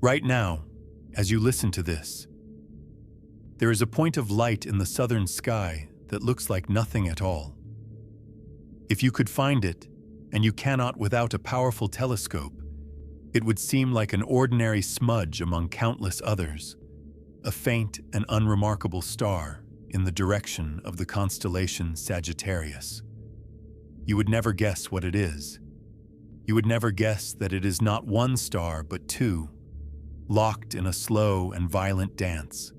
Right now, as you listen to this, there is a point of light in the southern sky that looks like nothing at all. If you could find it, and you cannot without a powerful telescope, it would seem like an ordinary smudge among countless others, a faint and unremarkable star in the direction of the constellation Sagittarius. You would never guess what it is. You would never guess that it is not one star but two, locked in a slow and violent dance.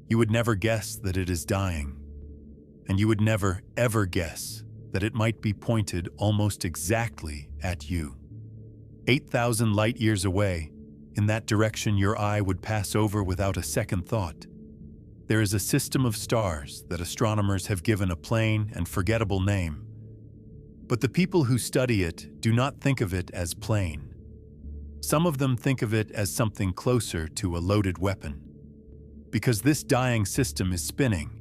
You would never guess that it is dying, and you would never, ever guess that it might be pointed almost exactly at you. 8,000 light-years away, in that direction your eye would pass over without a second thought. There is a system of stars that astronomers have given a plain and forgettable name. But the people who study it do not think of it as plain. Some of them think of it as something closer to a loaded weapon. Because this dying system is spinning,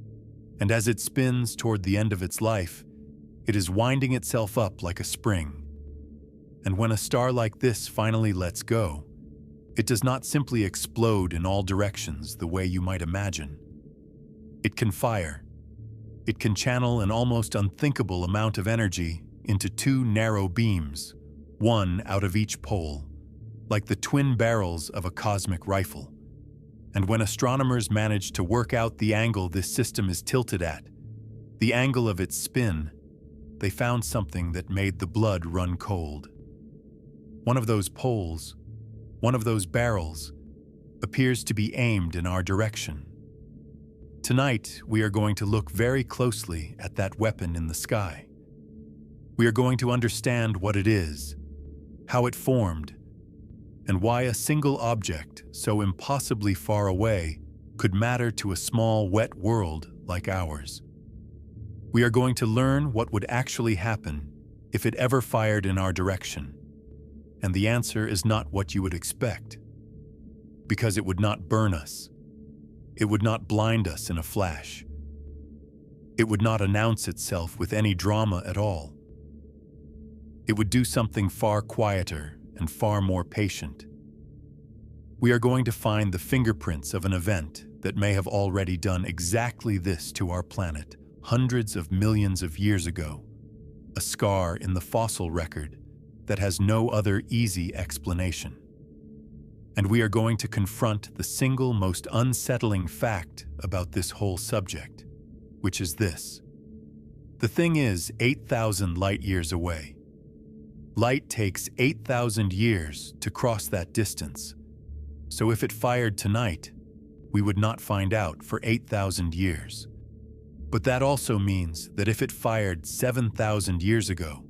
and as it spins toward the end of its life, it is winding itself up like a spring. And when a star like this finally lets go, it does not simply explode in all directions the way you might imagine. It can fire. It can channel an almost unthinkable amount of energy into two narrow beams, one out of each pole, like the twin barrels of a cosmic rifle. And when astronomers manage to work out the angle this system is tilted at, the angle of its spin, they found something that made the blood run cold. One of those poles, one of those barrels, appears to be aimed in our direction. Tonight, we are going to look very closely at that weapon in the sky. We are going to understand what it is, how it formed, and why a single object so impossibly far away could matter to a small, wet world like ours. We are going to learn what would actually happen if it ever fired in our direction. And the answer is not what you would expect, because it would not burn us. It would not blind us in a flash. It would not announce itself with any drama at all. It would do something far quieter and far more patient. We are going to find the fingerprints of an event that may have already done exactly this to our planet hundreds of millions of years ago, a scar in the fossil record that has no other easy explanation. And we are going to confront the single most unsettling fact about this whole subject, which is this. The thing is 8,000 light-years away. Light takes 8,000 years to cross that distance, so if it fired tonight, we would not find out for 8,000 years. But that also means that if it fired 7,000 years ago,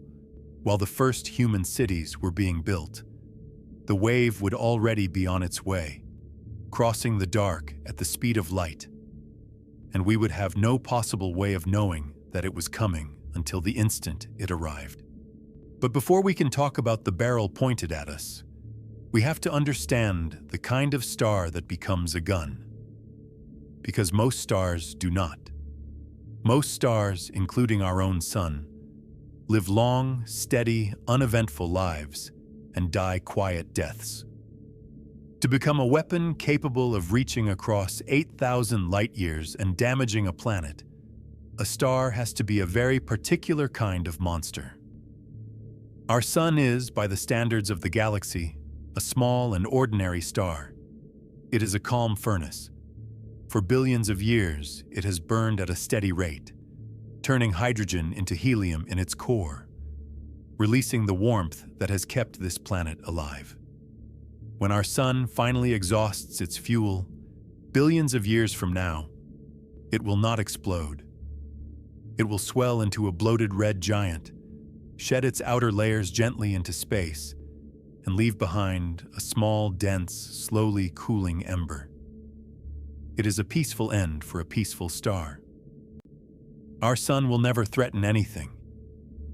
while the first human cities were being built, the wave would already be on its way, crossing the dark at the speed of light, and we would have no possible way of knowing that it was coming until the instant it arrived. But before we can talk about the barrel pointed at us, we have to understand the kind of star that becomes a gun. Because most stars do not. Most stars, including our own sun, live long, steady, uneventful lives and die quiet deaths. To become a weapon capable of reaching across 8,000 light-years and damaging a planet, a star has to be a very particular kind of monster. Our sun is, by the standards of the galaxy, a small and ordinary star. It is a calm furnace. For billions of years, it has burned at a steady rate, turning hydrogen into helium in its core, releasing the warmth that has kept this planet alive. When our sun finally exhausts its fuel, billions of years from now, it will not explode. It will swell into a bloated red giant, shed its outer layers gently into space, and leave behind a small, dense, slowly cooling ember. It is a peaceful end for a peaceful star. Our sun will never threaten anything.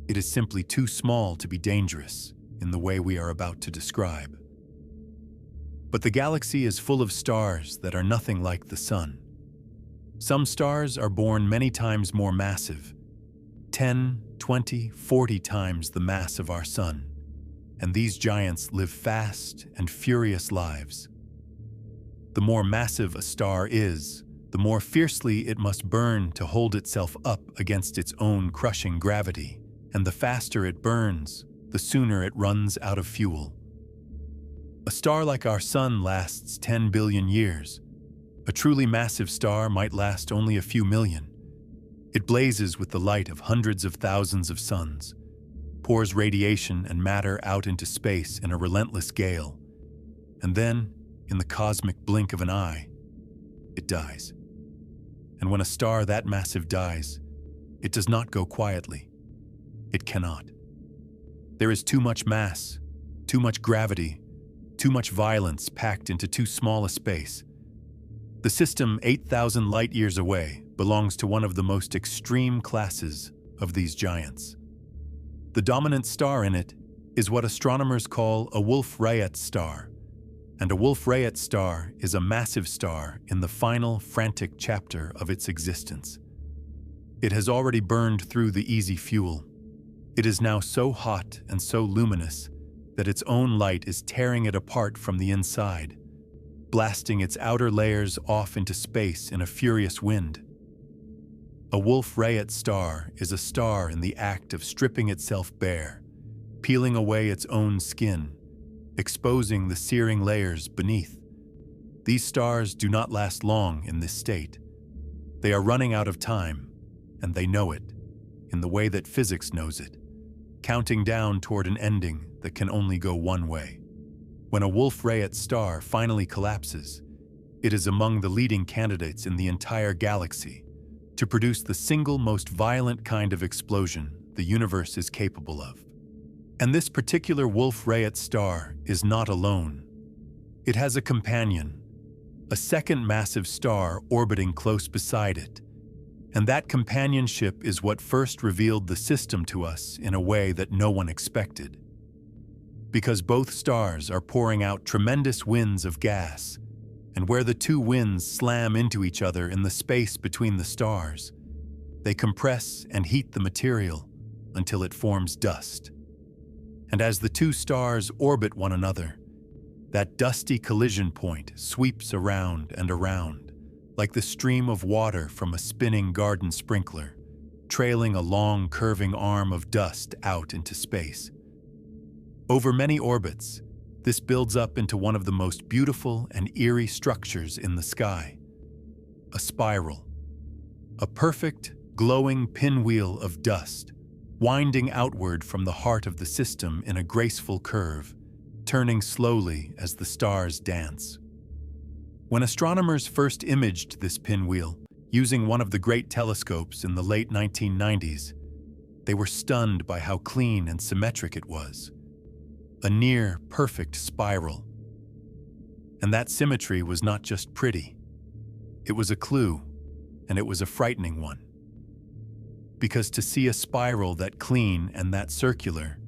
It is simply too small to be dangerous in the way we are about to describe. But the galaxy is full of stars that are nothing like the sun. Some stars are born many times more massive, 10, 20, 40 times the mass of our sun. and these giants live fast and furious lives. The more massive a star is, the more fiercely it must burn to hold itself up against its own crushing gravity, and the faster it burns, the sooner it runs out of fuel. A star like our Sun lasts 10 billion years. A truly massive star might last only a few million. It blazes with the light of hundreds of thousands of suns, pours radiation and matter out into space in a relentless gale, and then, in the cosmic blink of an eye, it dies. And when a star that massive dies, it does not go quietly. It cannot. There is too much mass, too much gravity, too much violence packed into too small a space. The system 8,000 light-years away belongs to one of the most extreme classes of these giants. The dominant star in it is what astronomers call a Wolf-Rayet star, and a Wolf-Rayet star is a massive star in the final, frantic chapter of its existence. It has already burned through the easy fuel. It is now so hot and so luminous that its own light is tearing it apart from the inside, blasting its outer layers off into space in a furious wind. A Wolf-Rayet star is a star in the act of stripping itself bare, peeling away its own skin, exposing the searing layers beneath. These stars do not last long in this state. They are running out of time, and they know it, in the way that physics knows it, counting down toward an ending that can only go one way. When a Wolf-Rayet star finally collapses, it is among the leading candidates in the entire galaxy to produce the single most violent kind of explosion the universe is capable of. And this particular Wolf-Rayet star is not alone. It has a companion, a second massive star orbiting close beside it, and that companionship is what first revealed the system to us in a way that no one expected. Because both stars are pouring out tremendous winds of gas, and where the two winds slam into each other in the space between the stars, they compress and heat the material until it forms dust. And as the two stars orbit one another, that dusty collision point sweeps around and around, like the stream of water from a spinning garden sprinkler, trailing a long curving arm of dust out into space. Over many orbits, this builds up into one of the most beautiful and eerie structures in the sky, a spiral, a perfect, glowing pinwheel of dust, winding outward from the heart of the system in a graceful curve, turning slowly as the stars dance. When astronomers first imaged this pinwheel, using one of the great telescopes in the late 1990s, they were stunned by how clean and symmetric it was. A near-perfect spiral. And that symmetry was not just pretty. It was a clue, and it was a frightening one. Because to see a spiral that clean and that circular,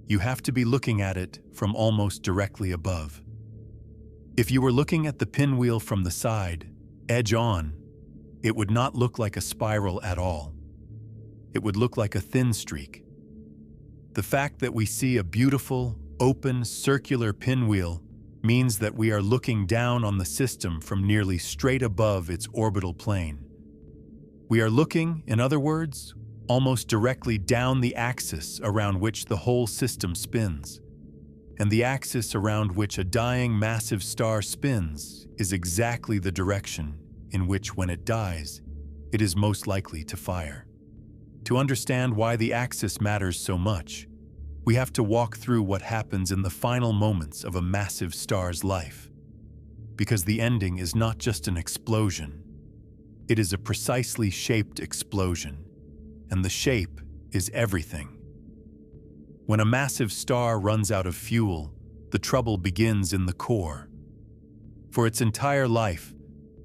you have to be looking at it from almost directly above. If you were looking at the pinwheel from the side, edge on, it would not look like a spiral at all. It would look like a thin streak. The fact that we see a beautiful, open, circular pinwheel means that we are looking down on the system from nearly straight above its orbital plane. We are looking, in other words, almost directly down the axis around which the whole system spins. And the axis around which a dying massive star spins is exactly the direction in which, when it dies, it is most likely to fire. To understand why the axis matters so much, we have to walk through what happens in the final moments of a massive star's life. Because the ending is not just an explosion, it is a precisely shaped explosion, and the shape is everything. When a massive star runs out of fuel, the trouble begins in the core. For its entire life,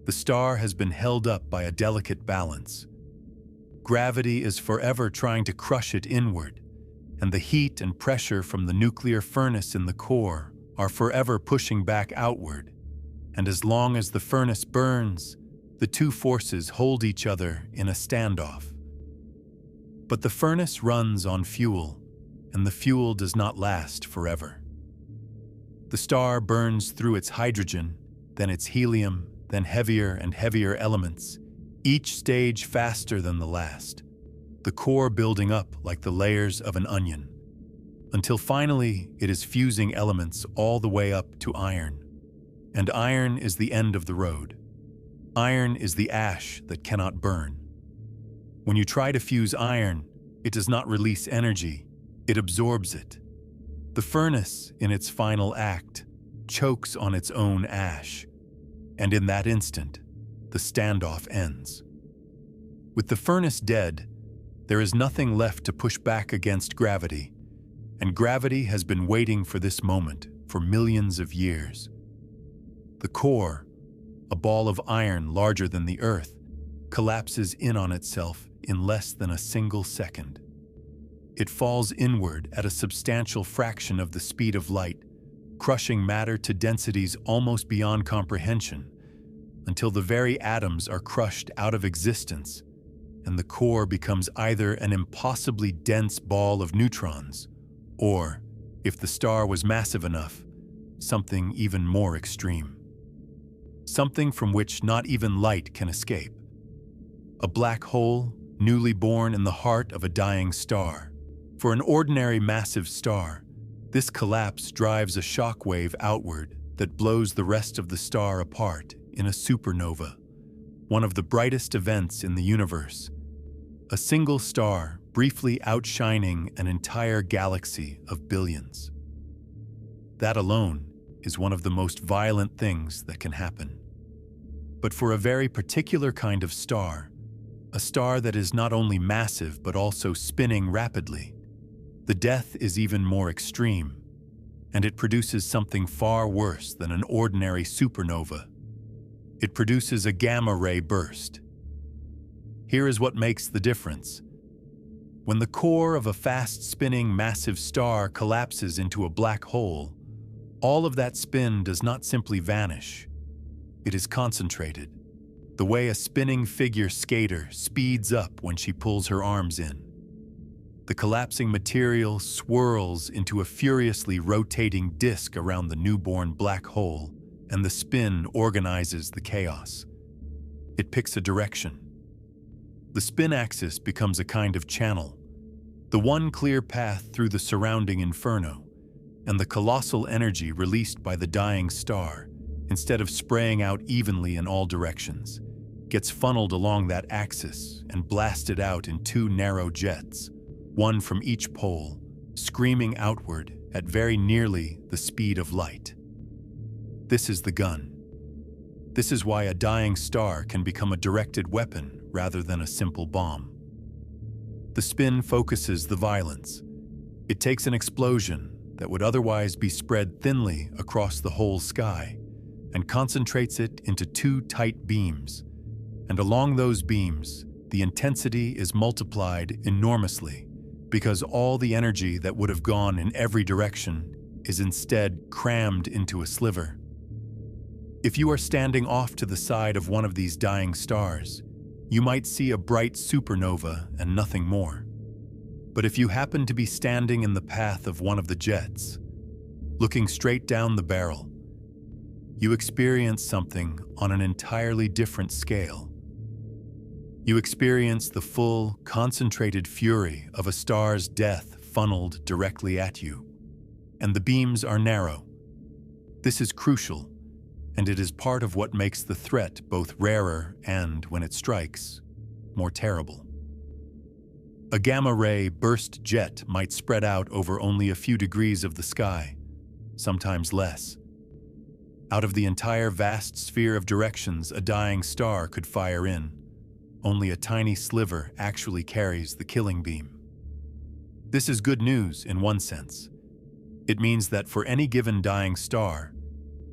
the star has been held up by a delicate balance. Gravity is forever trying to crush it inward, and the heat and pressure from the nuclear furnace in the core are forever pushing back outward. And as long as the furnace burns, the two forces hold each other in a standoff. But the furnace runs on fuel, and the fuel does not last forever. The star burns through its hydrogen, then its helium, then heavier and heavier elements, each stage faster than the last, the core building up like the layers of an onion, until finally it is fusing elements all the way up to iron. And iron is the end of the road. Iron is the ash that cannot burn. When you try to fuse iron, it does not release energy, it absorbs it. The furnace, in its final act, chokes on its own ash, and in that instant, the standoff ends. With the furnace dead, there is nothing left to push back against gravity, and gravity has been waiting for this moment for millions of years. The core, a ball of iron larger than the Earth, collapses in on itself in less than a single second. It falls inward at a substantial fraction of the speed of light, crushing matter to densities almost beyond comprehension, until the very atoms are crushed out of existence, and the core becomes either an impossibly dense ball of neutrons, or, if the star was massive enough, something even more extreme. Something from which not even light can escape. A black hole, newly born in the heart of a dying star. For an ordinary massive star, this collapse drives a shock wave outward that blows the rest of the star apart in a supernova, one of the brightest events in the universe. A single star briefly outshining an entire galaxy of billions. That alone is one of the most violent things that can happen. But for a very particular kind of star, a star that is not only massive but also spinning rapidly, the death is even more extreme, and it produces something far worse than an ordinary supernova. It produces a gamma-ray burst. Here is what makes the difference. When the core of a fast-spinning massive star collapses into a black hole, all of that spin does not simply vanish. It is concentrated, the way a spinning figure skater speeds up when she pulls her arms in. The collapsing material swirls into a furiously rotating disk around the newborn black hole, and the spin organizes the chaos. It picks a direction. The spin axis becomes a kind of channel, the one clear path through the surrounding inferno, and the colossal energy released by the dying star, instead of spraying out evenly in all directions, gets funneled along that axis and blasted out in two narrow jets, one from each pole, screaming outward at very nearly the speed of light. This is the gun. This is why a dying star can become a directed weapon rather than a simple bomb. The spin focuses the violence. It takes an explosion that would otherwise be spread thinly across the whole sky and concentrates it into two tight beams. And along those beams, the intensity is multiplied enormously, because all the energy that would have gone in every direction is instead crammed into a sliver. If you are standing off to the side of one of these dying stars, you might see a bright supernova and nothing more. But if you happen to be standing in the path of one of the jets, looking straight down the barrel, you experience something on an entirely different scale. You experience the full, concentrated fury of a star's death funneled directly at you. And the beams are narrow. This is crucial, and it is part of what makes the threat both rarer and, when it strikes, more terrible. A gamma-ray burst jet might spread out over only a few degrees of the sky, sometimes less. Out of the entire vast sphere of directions a dying star could fire in, only a tiny sliver actually carries the killing beam. This is good news in one sense. It means that for any given dying star,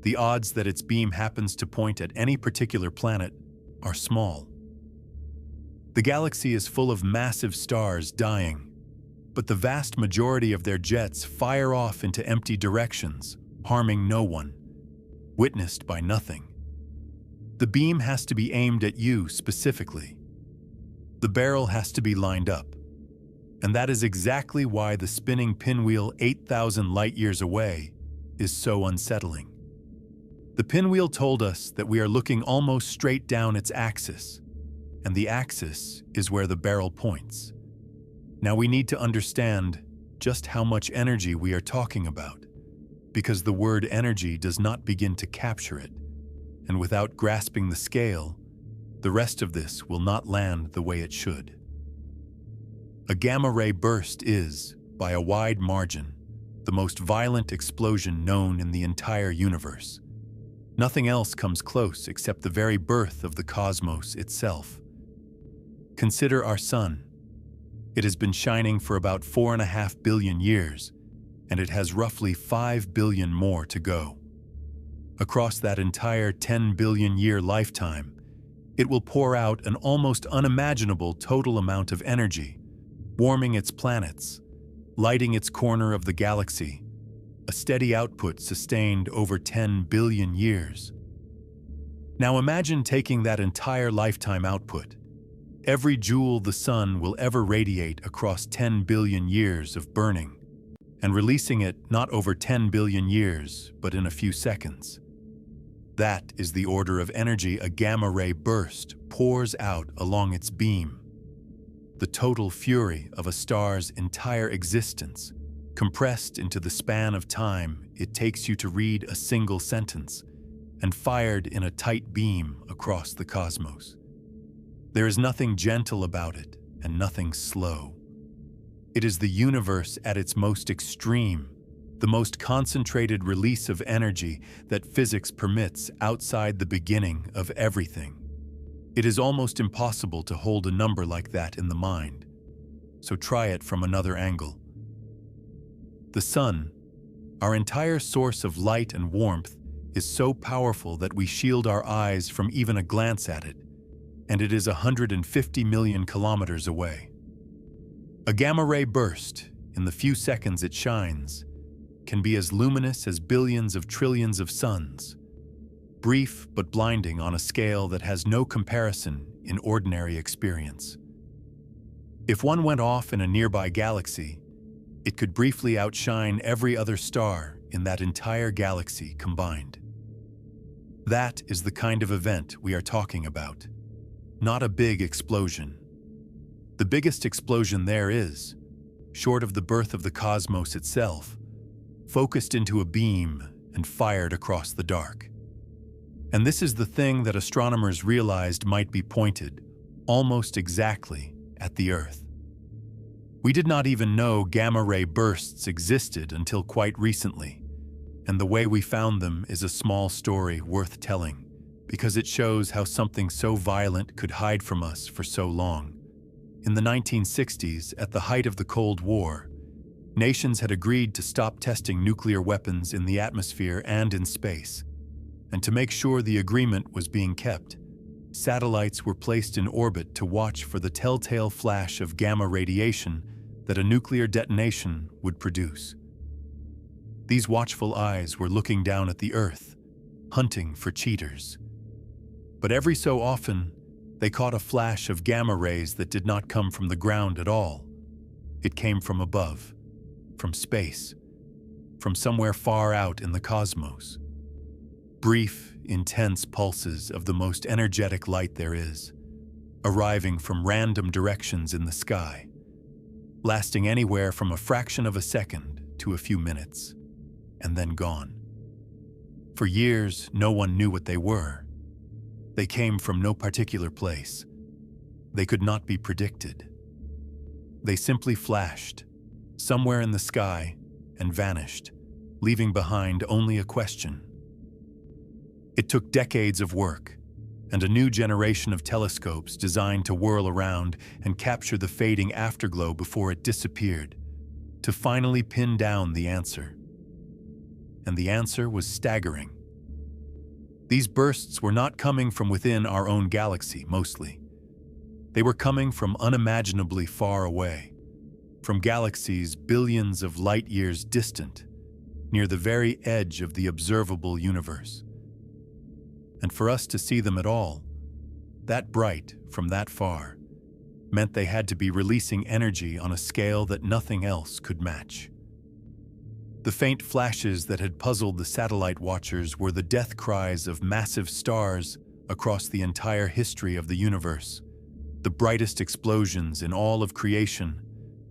the odds that its beam happens to point at any particular planet are small. The galaxy is full of massive stars dying, but the vast majority of their jets fire off into empty directions, harming no one, witnessed by nothing. The beam has to be aimed at you specifically. The barrel has to be lined up, And that is exactly why the spinning pinwheel 8,000 light-years away is so unsettling. The pinwheel told us that we are looking almost straight down its axis, and the axis is where the barrel points. Now we need to understand just how much energy we are talking about, because the word energy does not begin to capture it, and without grasping the scale, the rest of this will not land the way it should. A gamma-ray burst is, by a wide margin, the most violent explosion known in the entire universe. Nothing else comes close except the very birth of the cosmos itself. Consider our sun. It has been shining for about 4.5 billion years, and it has roughly 5 billion more to go. Across that entire 10 billion year lifetime, it will pour out an almost unimaginable total amount of energy, warming its planets, lighting its corner of the galaxy, a steady output sustained over 10 billion years. Now imagine taking that entire lifetime output, every joule the sun will ever radiate across 10 billion years of burning, and releasing it not over 10 billion years, but in a few seconds. That is the order of energy a gamma-ray burst pours out along its beam. The total fury of a star's entire existence, compressed into the span of time it takes you to read a single sentence, and fired in a tight beam across the cosmos. There is nothing gentle about it, and nothing slow. It is the universe at its most extreme, the most concentrated release of energy that physics permits outside the beginning of everything. It is almost impossible to hold a number like that in the mind, so try it from another angle. The sun, our entire source of light and warmth, is so powerful that we shield our eyes from even a glance at it, and it is 150 million kilometers away. A gamma-ray burst, in the few seconds it shines, can be as luminous as billions of trillions of suns, brief but blinding on a scale that has no comparison in ordinary experience. If one went off in a nearby galaxy, it could briefly outshine every other star in that entire galaxy combined. That is the kind of event we are talking about, not a big explosion. The biggest explosion there is, short of the birth of the cosmos itself, focused into a beam and fired across the dark. And this is the thing that astronomers realized might be pointed, almost exactly, at the Earth. We did not even know gamma-ray bursts existed until quite recently, and the way we found them is a small story worth telling, because it shows how something so violent could hide from us for so long. In the 1960s, at the height of the Cold War, nations had agreed to stop testing nuclear weapons in the atmosphere and in space. And to make sure the agreement was being kept, satellites were placed in orbit to watch for the telltale flash of gamma radiation that a nuclear detonation would produce. These watchful eyes were looking down at the Earth, hunting for cheaters. But every so often, they caught a flash of gamma rays that did not come from the ground at all. It came from above, from space, from somewhere far out in the cosmos. Brief, intense pulses of the most energetic light there is, arriving from random directions in the sky, lasting anywhere from a fraction of a second to a few minutes, and then gone. For years, no one knew what they were. They came from no particular place. They could not be predicted. They simply flashed, somewhere in the sky, and vanished, leaving behind only a question. It took decades of work, and a new generation of telescopes designed to whirl around and capture the fading afterglow before it disappeared, to finally pin down the answer. And the answer was staggering. These bursts were not coming from within our own galaxy, mostly. They were coming from unimaginably far away, from galaxies billions of light years distant, near the very edge of the observable universe. And for us to see them at all, that bright from that far, meant they had to be releasing energy on a scale that nothing else could match. The faint flashes that had puzzled the satellite watchers were the death cries of massive stars across the entire history of the universe, the brightest explosions in all of creation,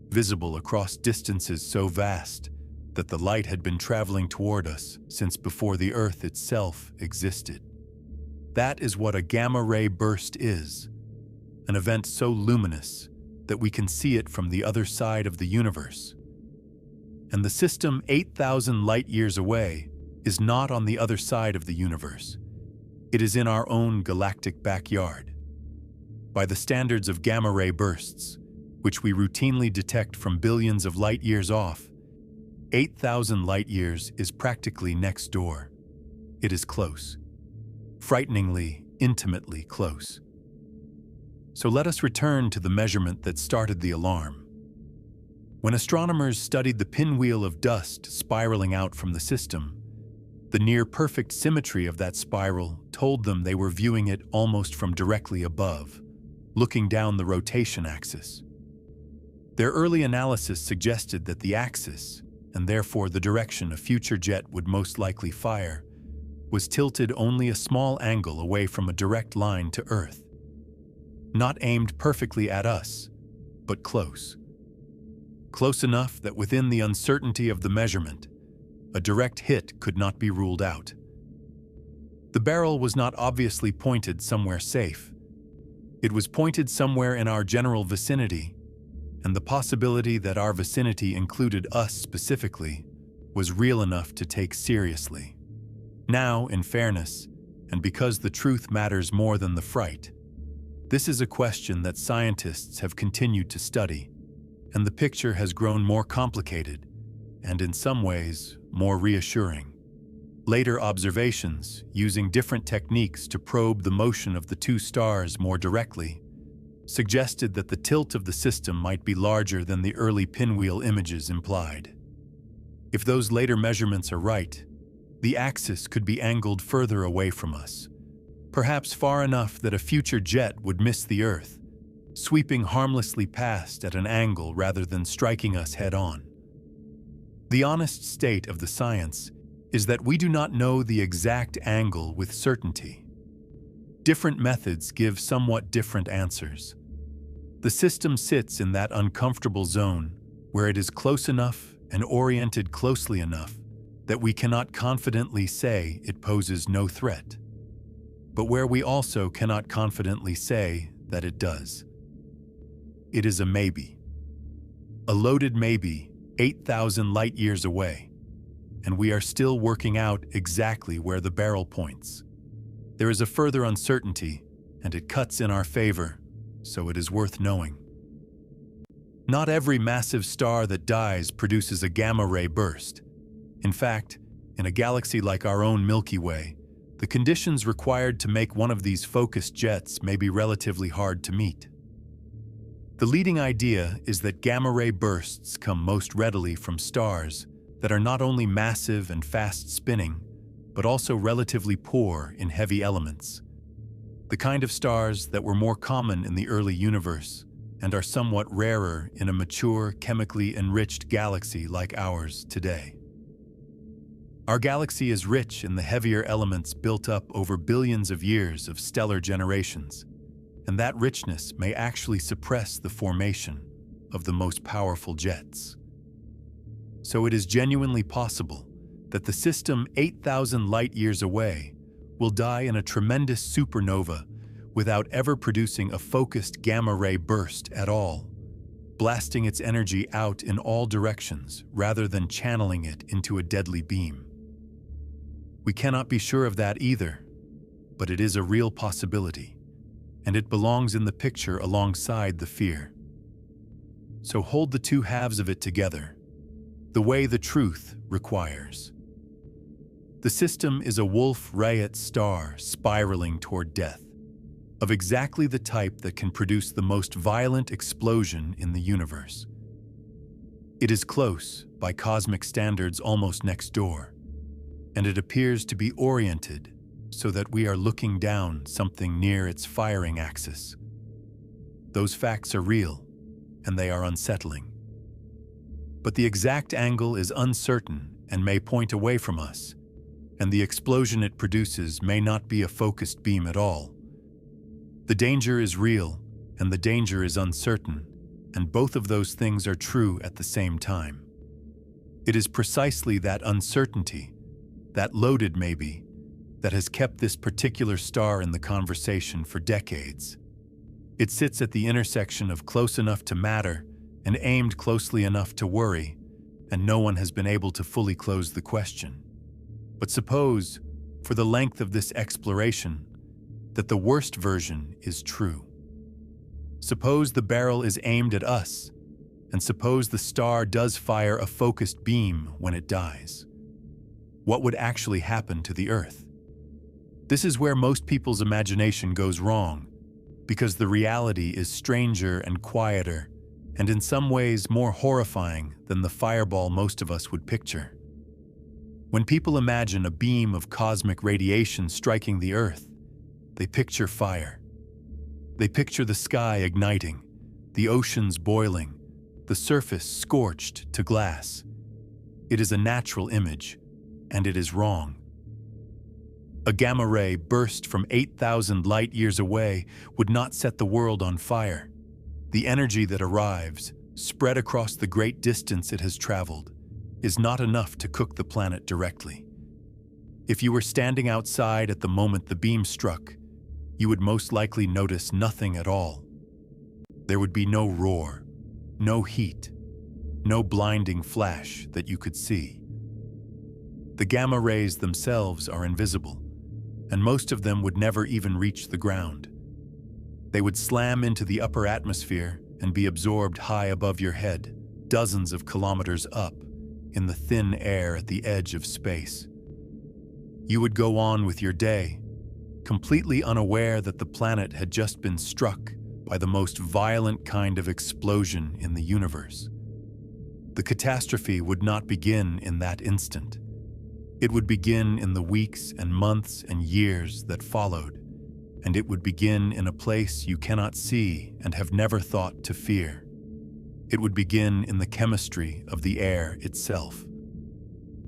visible across distances so vast that the light had been traveling toward us since before the Earth itself existed. That is what a gamma-ray burst is, an event so luminous that we can see it from the other side of the universe. And the system 8,000 light-years away is not on the other side of the universe. It is in our own galactic backyard. By the standards of gamma-ray bursts, which we routinely detect from billions of light-years off, 8,000 light-years is practically next door. It is close. Frighteningly, intimately close. So let us return to the measurement that started the alarm. When astronomers studied the pinwheel of dust spiraling out from the system, the near-perfect symmetry of that spiral told them they were viewing it almost from directly above, looking down the rotation axis. Their early analysis suggested that the axis, and therefore the direction a future jet would most likely fire, was tilted only a small angle away from a direct line to Earth. Not aimed perfectly at us, but close. Close enough that within the uncertainty of the measurement, a direct hit could not be ruled out. The barrel was not obviously pointed somewhere safe. It was pointed somewhere in our general vicinity, and the possibility that our vicinity included us specifically was real enough to take seriously. Now, in fairness, and because the truth matters more than the fright, this is a question that scientists have continued to study, and the picture has grown more complicated and, in some ways, more reassuring. Later observations, using different techniques to probe the motion of the two stars more directly, suggested that the tilt of the system might be larger than the early pinwheel images implied. If those later measurements are right, the axis could be angled further away from us, perhaps far enough that a future jet would miss the Earth, sweeping harmlessly past at an angle rather than striking us head-on. The honest state of the science is that we do not know the exact angle with certainty. Different methods give somewhat different answers. The system sits in that uncomfortable zone where it is close enough and oriented closely enough that we cannot confidently say it poses no threat, but where we also cannot confidently say that it does. It is a maybe. A loaded maybe 8,000 light-years away, and we are still working out exactly where the barrel points. There is a further uncertainty, and it cuts in our favor, so it is worth knowing. Not every massive star that dies produces a gamma-ray burst. In fact, in a galaxy like our own Milky Way, the conditions required to make one of these focused jets may be relatively hard to meet. The leading idea is that gamma-ray bursts come most readily from stars that are not only massive and fast-spinning, but also relatively poor in heavy elements. The kind of stars that were more common in the early universe and are somewhat rarer in a mature, chemically enriched galaxy like ours today. Our galaxy is rich in the heavier elements built up over billions of years of stellar generations, and that richness may actually suppress the formation of the most powerful jets. So it is genuinely possible that the system 8,000 light-years away will die in a tremendous supernova without ever producing a focused gamma-ray burst at all, blasting its energy out in all directions rather than channeling it into a deadly beam. We cannot be sure of that either, but it is a real possibility, and it belongs in the picture alongside the fear. So hold the two halves of it together, the way the truth requires. The system is a Wolf-Rayet star spiraling toward death, of exactly the type that can produce the most violent explosion in the universe. It is close, by cosmic standards almost next door, and it appears to be oriented so that we are looking down something near its firing axis. Those facts are real, and they are unsettling. But the exact angle is uncertain and may point away from us, and the explosion it produces may not be a focused beam at all. The danger is real, and the danger is uncertain, and both of those things are true at the same time. It is precisely that uncertainty, that loaded maybe, that has kept this particular star in the conversation for decades. It sits at the intersection of close enough to matter and aimed closely enough to worry, and no one has been able to fully close the question. But suppose, for the length of this exploration, that the worst version is true. Suppose the barrel is aimed at us, and suppose the star does fire a focused beam when it dies. What would actually happen to the Earth? This is where most people's imagination goes wrong, because the reality is stranger and quieter, and in some ways more horrifying than the fireball most of us would picture. When people imagine a beam of cosmic radiation striking the Earth, they picture fire. They picture the sky igniting, the oceans boiling, the surface scorched to glass. It is a natural image, and it is wrong. A gamma ray burst from 8,000 light-years away would not set the world on fire. The energy that arrives, spread across the great distance it has traveled, is not enough to cook the planet directly. If you were standing outside at the moment the beam struck, you would most likely notice nothing at all. There would be no roar, no heat, no blinding flash that you could see. The gamma rays themselves are invisible, and most of them would never even reach the ground. They would slam into the upper atmosphere and be absorbed high above your head, dozens of kilometers up, in the thin air at the edge of space. You would go on with your day, completely unaware that the planet had just been struck by the most violent kind of explosion in the universe. The catastrophe would not begin in that instant. It would begin in the weeks and months and years that followed, and it would begin in a place you cannot see and have never thought to fear. It would begin in the chemistry of the air itself.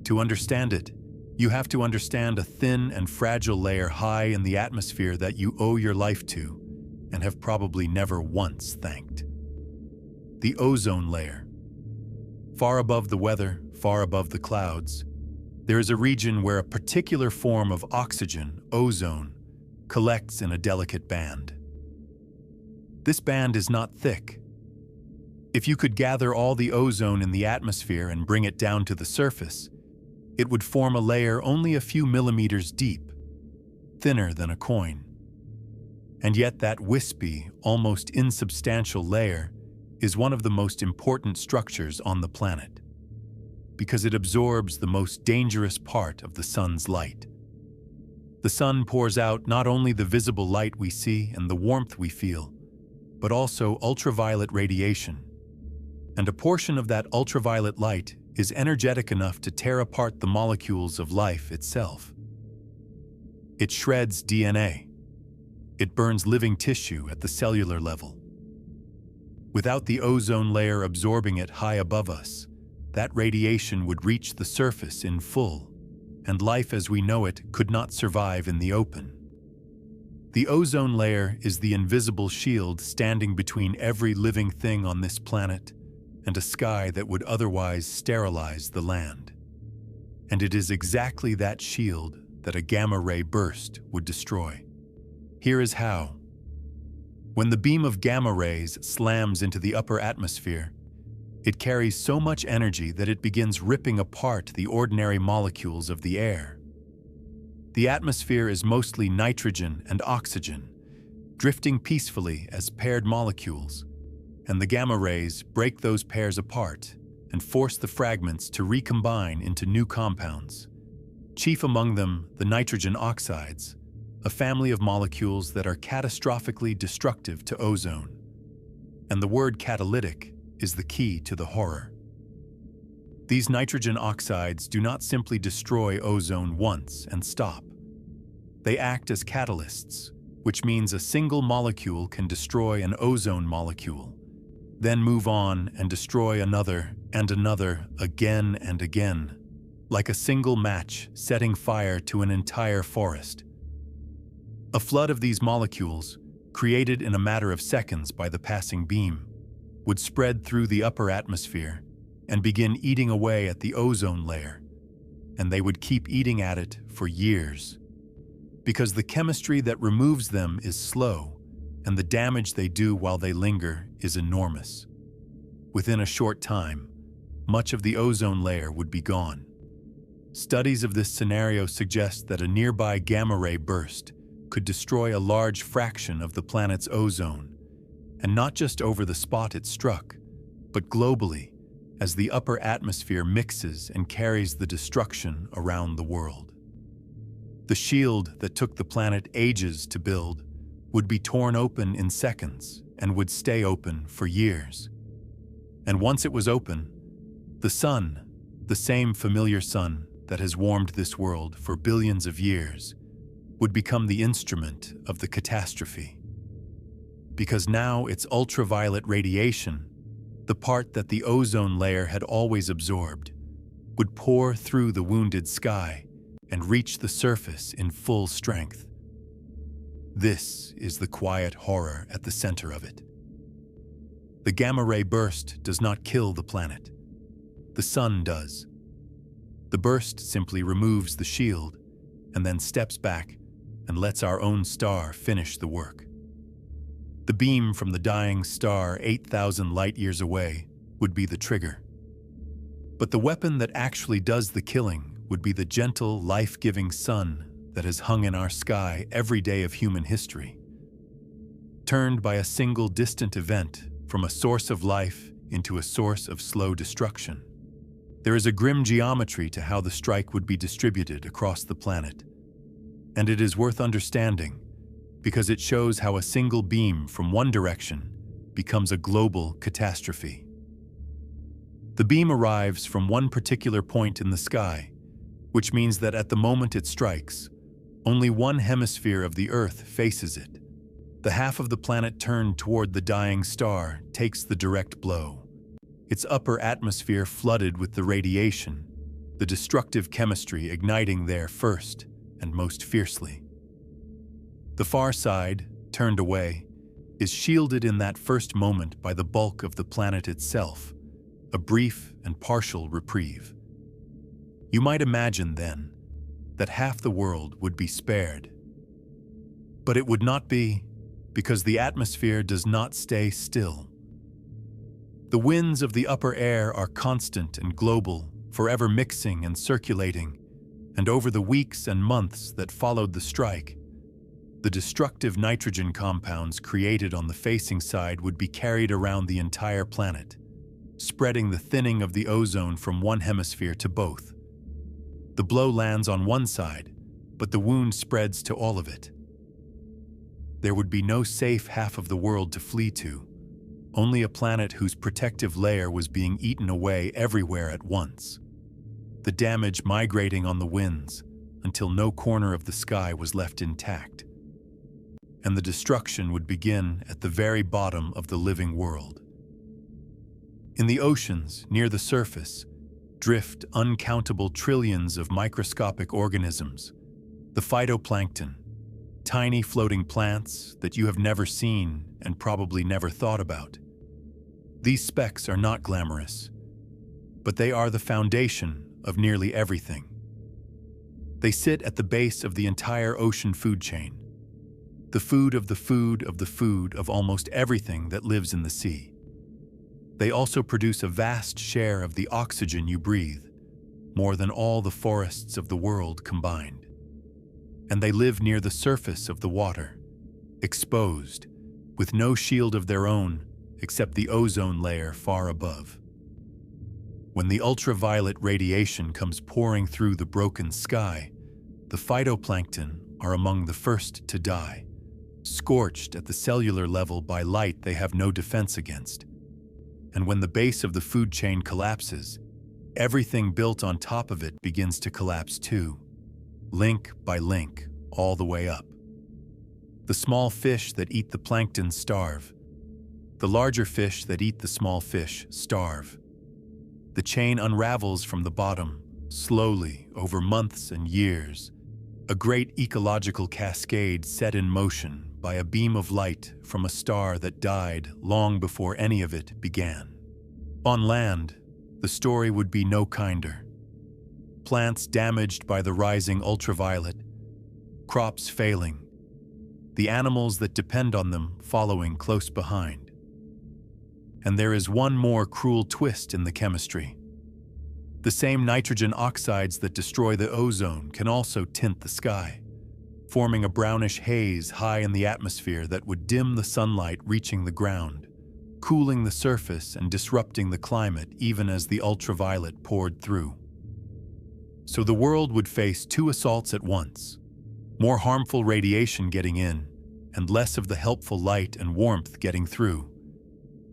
To understand it, you have to understand a thin and fragile layer high in the atmosphere that you owe your life to and have probably never once thanked. The ozone layer. Far above the weather, far above the clouds, there is a region where a particular form of oxygen, ozone, collects in a delicate band. This band is not thick. If you could gather all the ozone in the atmosphere and bring it down to the surface, it would form a layer only a few millimeters deep, thinner than a coin. And yet that wispy, almost insubstantial layer is one of the most important structures on the planet, because it absorbs the most dangerous part of the sun's light. The sun pours out not only the visible light we see and the warmth we feel, but also ultraviolet radiation. And a portion of that ultraviolet light is energetic enough to tear apart the molecules of life itself. It shreds DNA. It burns living tissue at the cellular level. Without the ozone layer absorbing it high above us, that radiation would reach the surface in full, and life as we know it could not survive in the open. The ozone layer is the invisible shield standing between every living thing on this planet and a sky that would otherwise sterilize the land. And it is exactly that shield that a gamma ray burst would destroy. Here is how. When the beam of gamma rays slams into the upper atmosphere, it carries so much energy that it begins ripping apart the ordinary molecules of the air. The atmosphere is mostly nitrogen and oxygen, drifting peacefully as paired molecules, and the gamma rays break those pairs apart and force the fragments to recombine into new compounds, chief among them the nitrogen oxides, a family of molecules that are catastrophically destructive to ozone. And the word catalytic is the key to the horror. These nitrogen oxides do not simply destroy ozone once and stop. They act as catalysts, which means a single molecule can destroy an ozone molecule, then move on and destroy another and another again and again, like a single match setting fire to an entire forest. A flood of these molecules, created in a matter of seconds by the passing beam, would spread through the upper atmosphere and begin eating away at the ozone layer, and they would keep eating at it for years. Because the chemistry that removes them is slow, and the damage they do while they linger is enormous. Within a short time, much of the ozone layer would be gone. Studies of this scenario suggest that a nearby gamma-ray burst could destroy a large fraction of the planet's ozone, and not just over the spot it struck, but globally, as the upper atmosphere mixes and carries the destruction around the world. The shield that took the planet ages to build would be torn open in seconds and would stay open for years. And once it was open, the sun, the same familiar sun that has warmed this world for billions of years, would become the instrument of the catastrophe. Because now its ultraviolet radiation, the part that the ozone layer had always absorbed, would pour through the wounded sky and reach the surface in full strength. This is the quiet horror at the center of it. The gamma-ray burst does not kill the planet. The sun does. The burst simply removes the shield and then steps back and lets our own star finish the work. The beam from the dying star 8,000 light-years away would be the trigger. But the weapon that actually does the killing would be the gentle, life-giving sun that has hung in our sky every day of human history. Turned by a single distant event from a source of life into a source of slow destruction. There is a grim geometry to how the strike would be distributed across the planet. And it is worth understanding because it shows how a single beam from one direction becomes a global catastrophe. The beam arrives from one particular point in the sky, which means that at the moment it strikes, only one hemisphere of the Earth faces it. The half of the planet turned toward the dying star takes the direct blow. Its upper atmosphere flooded with the radiation, the destructive chemistry igniting there first and most fiercely. The far side, turned away, is shielded in that first moment by the bulk of the planet itself, a brief and partial reprieve. You might imagine, then, that half the world would be spared. But it would not be, because the atmosphere does not stay still. The winds of the upper air are constant and global, forever mixing and circulating, and over the weeks and months that followed the strike, the destructive nitrogen compounds created on the facing side would be carried around the entire planet, spreading the thinning of the ozone from one hemisphere to both. The blow lands on one side, but the wound spreads to all of it. There would be no safe half of the world to flee to, only a planet whose protective layer was being eaten away everywhere at once. The damage migrating on the winds until no corner of the sky was left intact. And the destruction would begin at the very bottom of the living world. In the oceans, near the surface, drift uncountable trillions of microscopic organisms, the phytoplankton, tiny floating plants that you have never seen and probably never thought about. These specks are not glamorous, but they are the foundation of nearly everything. They sit at the base of the entire ocean food chain, the food of the food of the food of almost everything that lives in the sea. They also produce a vast share of the oxygen you breathe, more than all the forests of the world combined. And they live near the surface of the water, exposed, with no shield of their own except the ozone layer far above. When the ultraviolet radiation comes pouring through the broken sky, the phytoplankton are among the first to die, scorched at the cellular level by light they have no defense against. And when the base of the food chain collapses, everything built on top of it begins to collapse too, link by link, all the way up. The small fish that eat the plankton starve. The larger fish that eat the small fish starve. The chain unravels from the bottom, slowly, over months and years. A great ecological cascade set in motion by a beam of light from a star that died long before any of it began. On land, the story would be no kinder. Plants damaged by the rising ultraviolet, crops failing, the animals that depend on them following close behind. And there is one more cruel twist in the chemistry. The same nitrogen oxides that destroy the ozone can also tint the sky, forming a brownish haze high in the atmosphere that would dim the sunlight reaching the ground, cooling the surface and disrupting the climate even as the ultraviolet poured through. So the world would face two assaults at once: more harmful radiation getting in, and less of the helpful light and warmth getting through.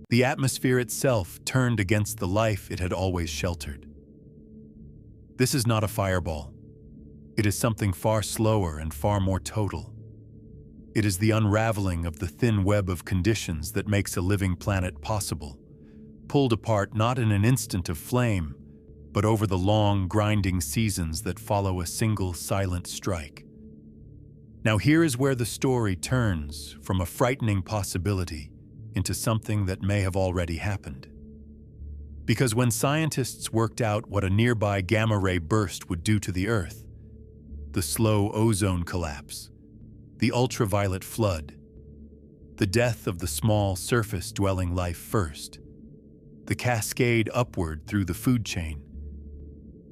The atmosphere itself turned against the life it had always sheltered. This is not a fireball. It is something far slower and far more total. It is the unraveling of the thin web of conditions that makes a living planet possible, pulled apart not in an instant of flame, but over the long, grinding seasons that follow a single silent strike. Now here is where the story turns from a frightening possibility into something that may have already happened. Because when scientists worked out what a nearby gamma-ray burst would do to the Earth, the slow ozone collapse, the ultraviolet flood, the death of the small surface-dwelling life first, the cascade upward through the food chain,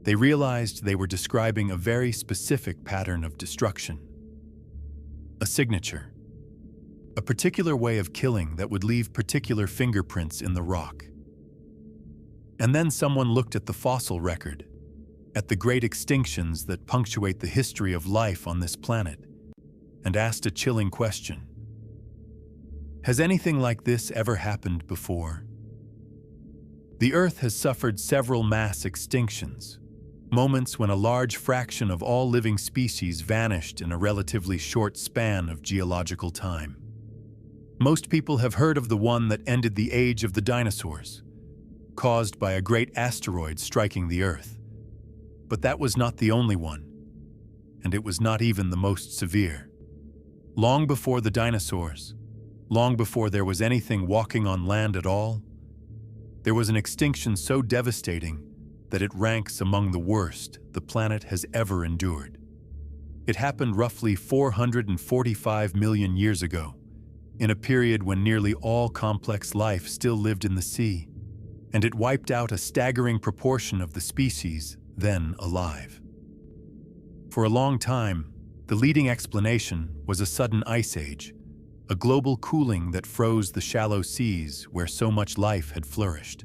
they realized they were describing a very specific pattern of destruction. A signature. A particular way of killing that would leave particular fingerprints in the rock. And then someone looked at the fossil record, at the great extinctions that punctuate the history of life on this planet, and asked a chilling question. Has anything like this ever happened before? The Earth has suffered several mass extinctions, moments when a large fraction of all living species vanished in a relatively short span of geological time. Most people have heard of the one that ended the age of the dinosaurs, caused by a great asteroid striking the Earth. But that was not the only one, and it was not even the most severe. Long before the dinosaurs, long before there was anything walking on land at all, there was an extinction so devastating that it ranks among the worst the planet has ever endured. It happened roughly 445 million years ago, in a period when nearly all complex life still lived in the sea, and it wiped out a staggering proportion of the species then alive. For a long time, the leading explanation was a sudden ice age, a global cooling that froze the shallow seas where so much life had flourished.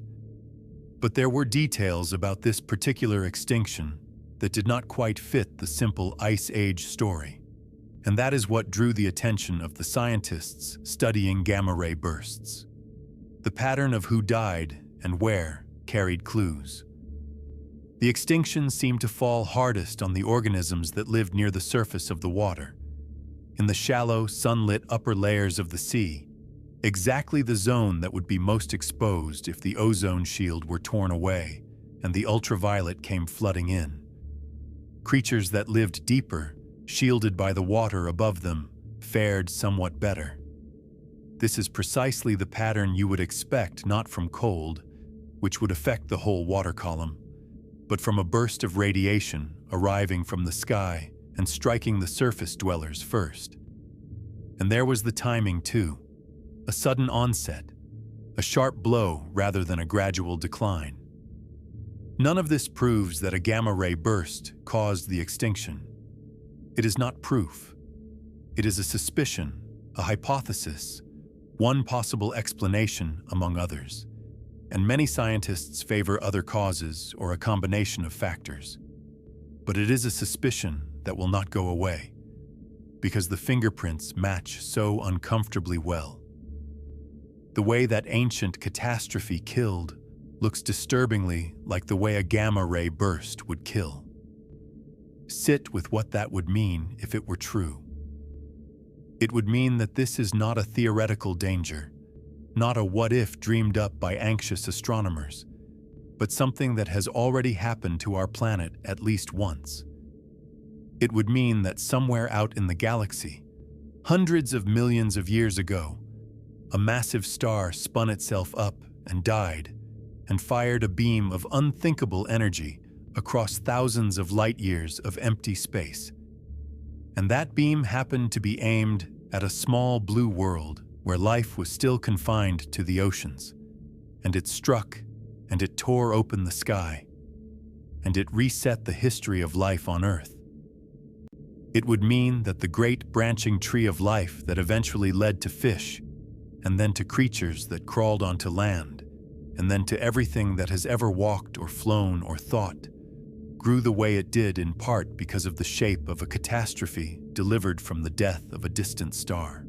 But there were details about this particular extinction that did not quite fit the simple ice age story, and that is what drew the attention of the scientists studying gamma-ray bursts. The pattern of who died and where carried clues. The extinction seemed to fall hardest on the organisms that lived near the surface of the water, in the shallow, sunlit upper layers of the sea, exactly the zone that would be most exposed if the ozone shield were torn away and the ultraviolet came flooding in. Creatures that lived deeper, shielded by the water above them, fared somewhat better. This is precisely the pattern you would expect not from cold, which would affect the whole water column, but from a burst of radiation arriving from the sky and striking the surface dwellers first. And there was the timing too, a sudden onset, a sharp blow rather than a gradual decline. None of this proves that a gamma-ray burst caused the extinction. It is not proof. It is a suspicion, a hypothesis, one possible explanation among others. And many scientists favor other causes or a combination of factors. But it is a suspicion that will not go away, because the fingerprints match so uncomfortably well. The way that ancient catastrophe killed looks disturbingly like the way a gamma-ray burst would kill. Sit with what that would mean if it were true. It would mean that this is not a theoretical danger, not a what-if dreamed up by anxious astronomers, but something that has already happened to our planet at least once. It would mean that somewhere out in the galaxy, hundreds of millions of years ago, a massive star spun itself up and died and fired a beam of unthinkable energy across thousands of light years of empty space. And that beam happened to be aimed at a small blue world where life was still confined to the oceans. And it struck, and it tore open the sky, and it reset the history of life on Earth. It would mean that the great branching tree of life that eventually led to fish, and then to creatures that crawled onto land, and then to everything that has ever walked or flown or thought, grew the way it did in part because of the shape of a catastrophe delivered from the death of a distant star.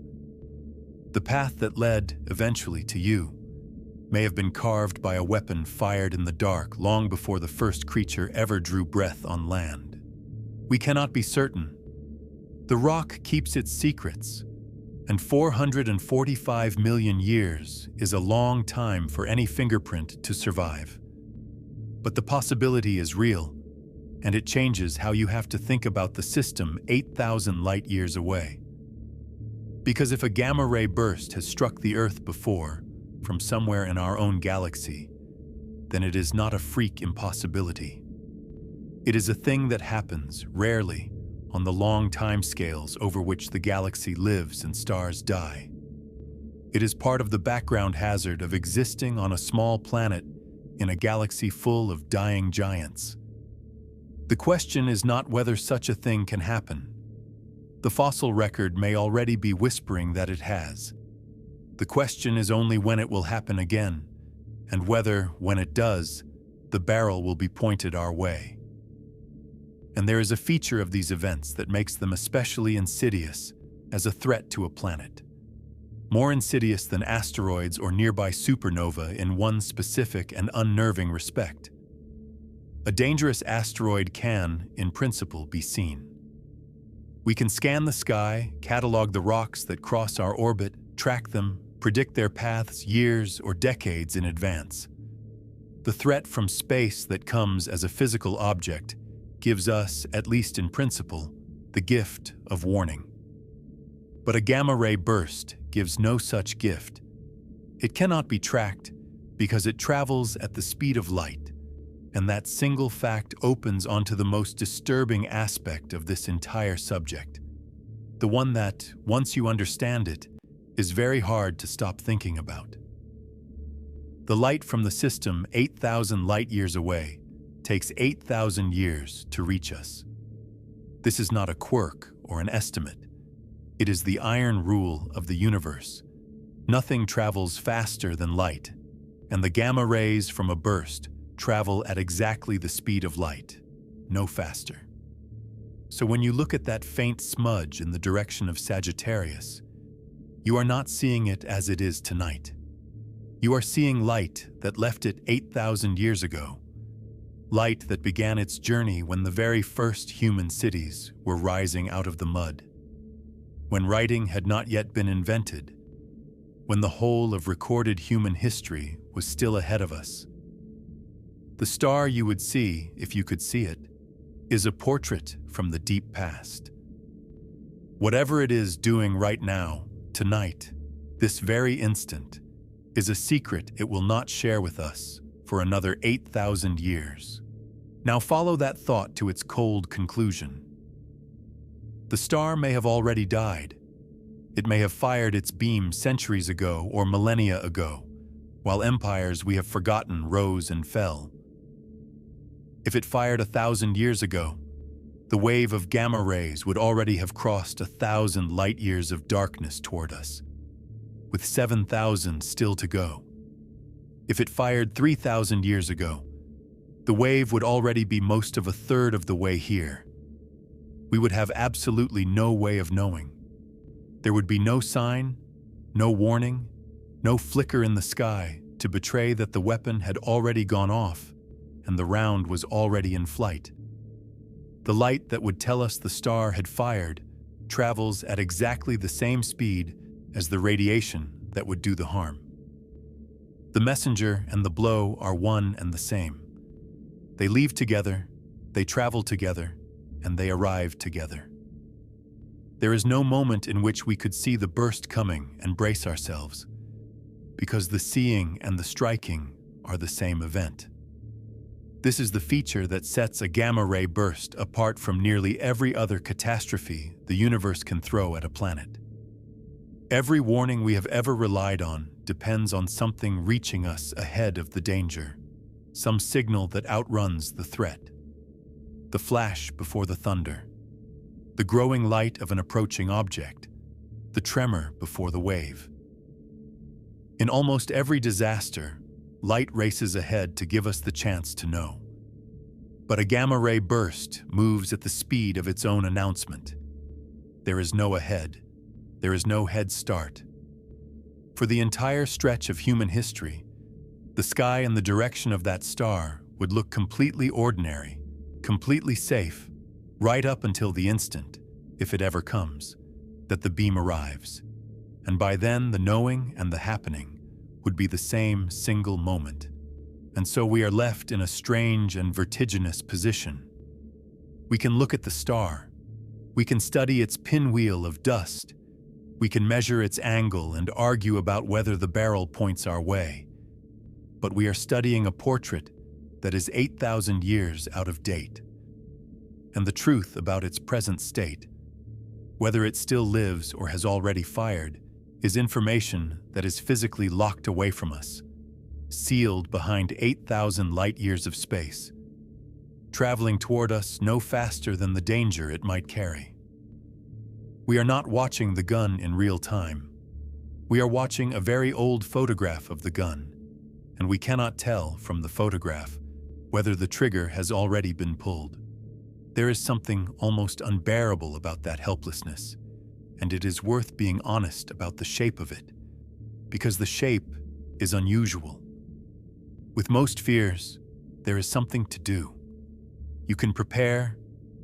The path that led, eventually, to you may have been carved by a weapon fired in the dark long before the first creature ever drew breath on land. We cannot be certain. The rock keeps its secrets, and 445 million years is a long time for any fingerprint to survive. But the possibility is real, and it changes how you have to think about the system 8,000 light years away. Because if a gamma-ray burst has struck the Earth before, from somewhere in our own galaxy, then it is not a freak impossibility. It is a thing that happens, rarely, on the long timescales over which the galaxy lives and stars die. It is part of the background hazard of existing on a small planet in a galaxy full of dying giants. The question is not whether such a thing can happen. The fossil record may already be whispering that it has. The question is only when it will happen again, and whether, when it does, the barrel will be pointed our way. And there is a feature of these events that makes them especially insidious as a threat to a planet. More insidious than asteroids or nearby supernova in one specific and unnerving respect. A dangerous asteroid can, in principle, be seen. We can scan the sky, catalog the rocks that cross our orbit, track them, predict their paths years or decades in advance. The threat from space that comes as a physical object gives us, at least in principle, the gift of warning. But a gamma-ray burst gives no such gift. It cannot be tracked because it travels at the speed of light, and that single fact opens onto the most disturbing aspect of this entire subject, the one that, once you understand it, is very hard to stop thinking about. The light from the system 8,000 light years away takes 8,000 years to reach us. This is not a quirk or an estimate. It is the iron rule of the universe. Nothing travels faster than light, and the gamma rays from a burst travel at exactly the speed of light, no faster. So when you look at that faint smudge in the direction of Sagittarius, you are not seeing it as it is tonight. You are seeing light that left it 8,000 years ago. Light that began its journey when the very first human cities were rising out of the mud. When writing had not yet been invented. When the whole of recorded human history was still ahead of us. The star you would see, if you could see it, is a portrait from the deep past. Whatever it is doing right now, tonight, this very instant, is a secret it will not share with us for another 8,000 years. Now follow that thought to its cold conclusion. The star may have already died. It may have fired its beam centuries ago or millennia ago, while empires we have forgotten rose and fell. If it fired 1,000 years ago, the wave of gamma rays would already have crossed 1,000 light years of darkness toward us, with 7,000 still to go. If it fired 3,000 years ago, the wave would already be most of a third of the way here. We would have absolutely no way of knowing. There would be no sign, no warning, no flicker in the sky to betray that the weapon had already gone off and the round was already in flight. The light that would tell us the star had fired travels at exactly the same speed as the radiation that would do the harm. The messenger and the blow are one and the same. They leave together, they travel together, and they arrive together. There is no moment in which we could see the burst coming and brace ourselves, because the seeing and the striking are the same event. This is the feature that sets a gamma-ray burst apart from nearly every other catastrophe the universe can throw at a planet. Every warning we have ever relied on depends on something reaching us ahead of the danger, some signal that outruns the threat. The flash before the thunder, the growing light of an approaching object, the tremor before the wave. In almost every disaster, light races ahead to give us the chance to know. But a gamma-ray burst moves at the speed of its own announcement. There is no ahead. There is no head start. For the entire stretch of human history, the sky and the direction of that star would look completely ordinary, completely safe, right up until the instant, if it ever comes, that the beam arrives. And by then, the knowing and the happening would be the same single moment. And so we are left in a strange and vertiginous position. We can look at the star. We can study its pinwheel of dust. We can measure its angle and argue about whether the barrel points our way. But we are studying a portrait that is 8,000 years out of date. And the truth about its present state, whether it still lives or has already fired, is information that is physically locked away from us, sealed behind 8,000 light-years of space, traveling toward us no faster than the danger it might carry. We are not watching the gun in real time. We are watching a very old photograph of the gun, and we cannot tell from the photograph whether the trigger has already been pulled. There is something almost unbearable about that helplessness, and it is worth being honest about the shape of it, because the shape is unusual. With most fears, there is something to do. You can prepare,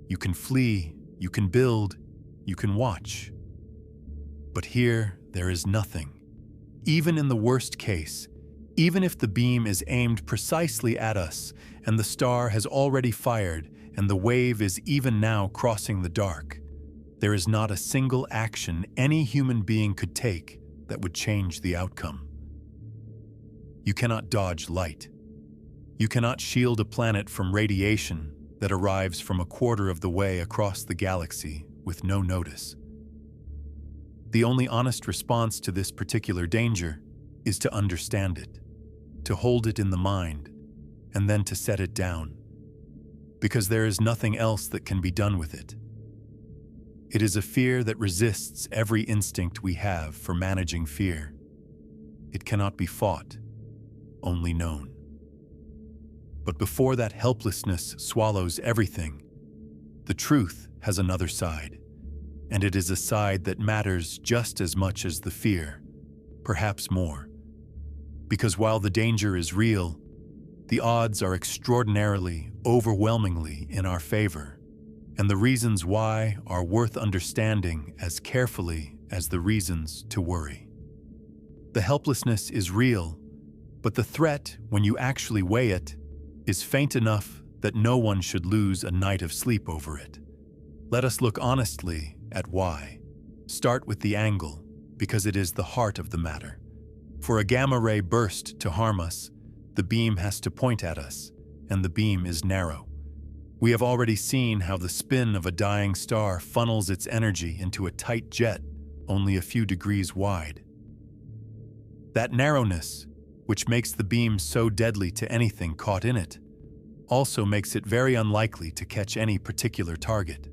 you can flee, you can build, you can watch. But here, there is nothing. Even in the worst case, even if the beam is aimed precisely at us and the star has already fired and the wave is even now crossing the dark, there is not a single action any human being could take that would change the outcome. You cannot dodge light. You cannot shield a planet from radiation that arrives from a quarter of the way across the galaxy with no notice. The only honest response to this particular danger is to understand it, to hold it in the mind, and then to set it down, because there is nothing else that can be done with it. It is a fear that resists every instinct we have for managing fear. It cannot be fought, only known. But before that helplessness swallows everything, the truth has another side, and it is a side that matters just as much as the fear, perhaps more. Because while the danger is real, the odds are extraordinarily, overwhelmingly in our favor, and the reasons why are worth understanding as carefully as the reasons to worry. The helplessness is real, but the threat, when you actually weigh it, is faint enough that no one should lose a night of sleep over it. Let us look honestly at why. Start with the angle, because it is the heart of the matter. For a gamma-ray burst to harm us, the beam has to point at us, and the beam is narrow. We have already seen how the spin of a dying star funnels its energy into a tight jet only a few degrees wide. That narrowness, which makes the beam so deadly to anything caught in it, also makes it very unlikely to catch any particular target.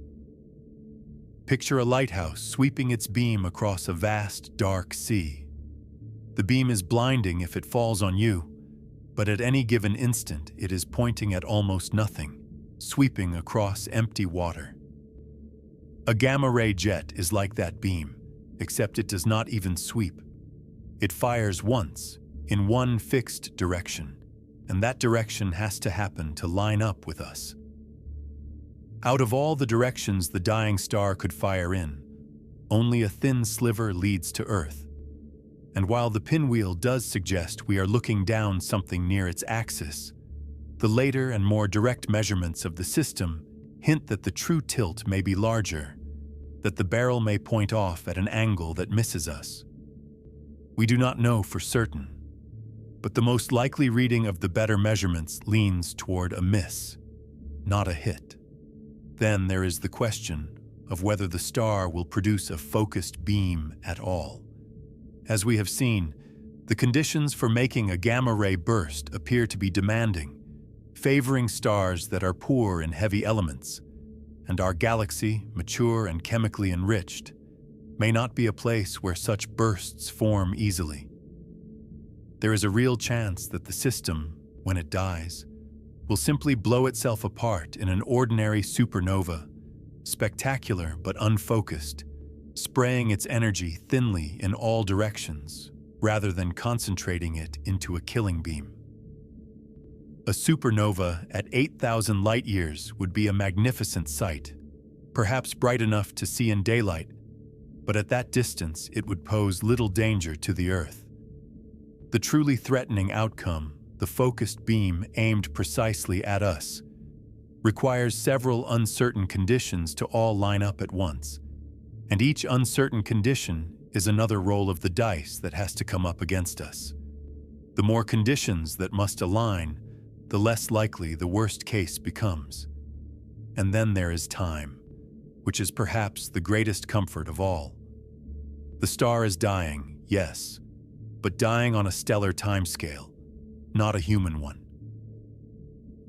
Picture a lighthouse sweeping its beam across a vast, dark sea. The beam is blinding if it falls on you, but at any given instant it is pointing at almost nothing, sweeping across empty water. A gamma-ray jet is like that beam, except it does not even sweep. It fires once, in one fixed direction, and that direction has to happen to line up with us. Out of all the directions the dying star could fire in, only a thin sliver leads to Earth. And while the pinwheel does suggest we are looking down something near its axis, the later and more direct measurements of the system hint that the true tilt may be larger, that the barrel may point off at an angle that misses us. We do not know for certain, but the most likely reading of the better measurements leans toward a miss, not a hit. Then there is the question of whether the star will produce a focused beam at all. As we have seen, the conditions for making a gamma-ray burst appear to be demanding, favoring stars that are poor in heavy elements, and our galaxy, mature and chemically enriched, may not be a place where such bursts form easily. There is a real chance that the system, when it dies, will simply blow itself apart in an ordinary supernova, spectacular but unfocused, spraying its energy thinly in all directions, rather than concentrating it into a killing beam. A supernova at 8,000 light-years would be a magnificent sight, perhaps bright enough to see in daylight, but at that distance it would pose little danger to the Earth. The truly threatening outcome, the focused beam aimed precisely at us, requires several uncertain conditions to all line up at once, and each uncertain condition is another roll of the dice that has to come up against us. The more conditions that must align, the less likely the worst case becomes. And then there is time, which is perhaps the greatest comfort of all. The star is dying, yes, but dying on a stellar timescale, not a human one.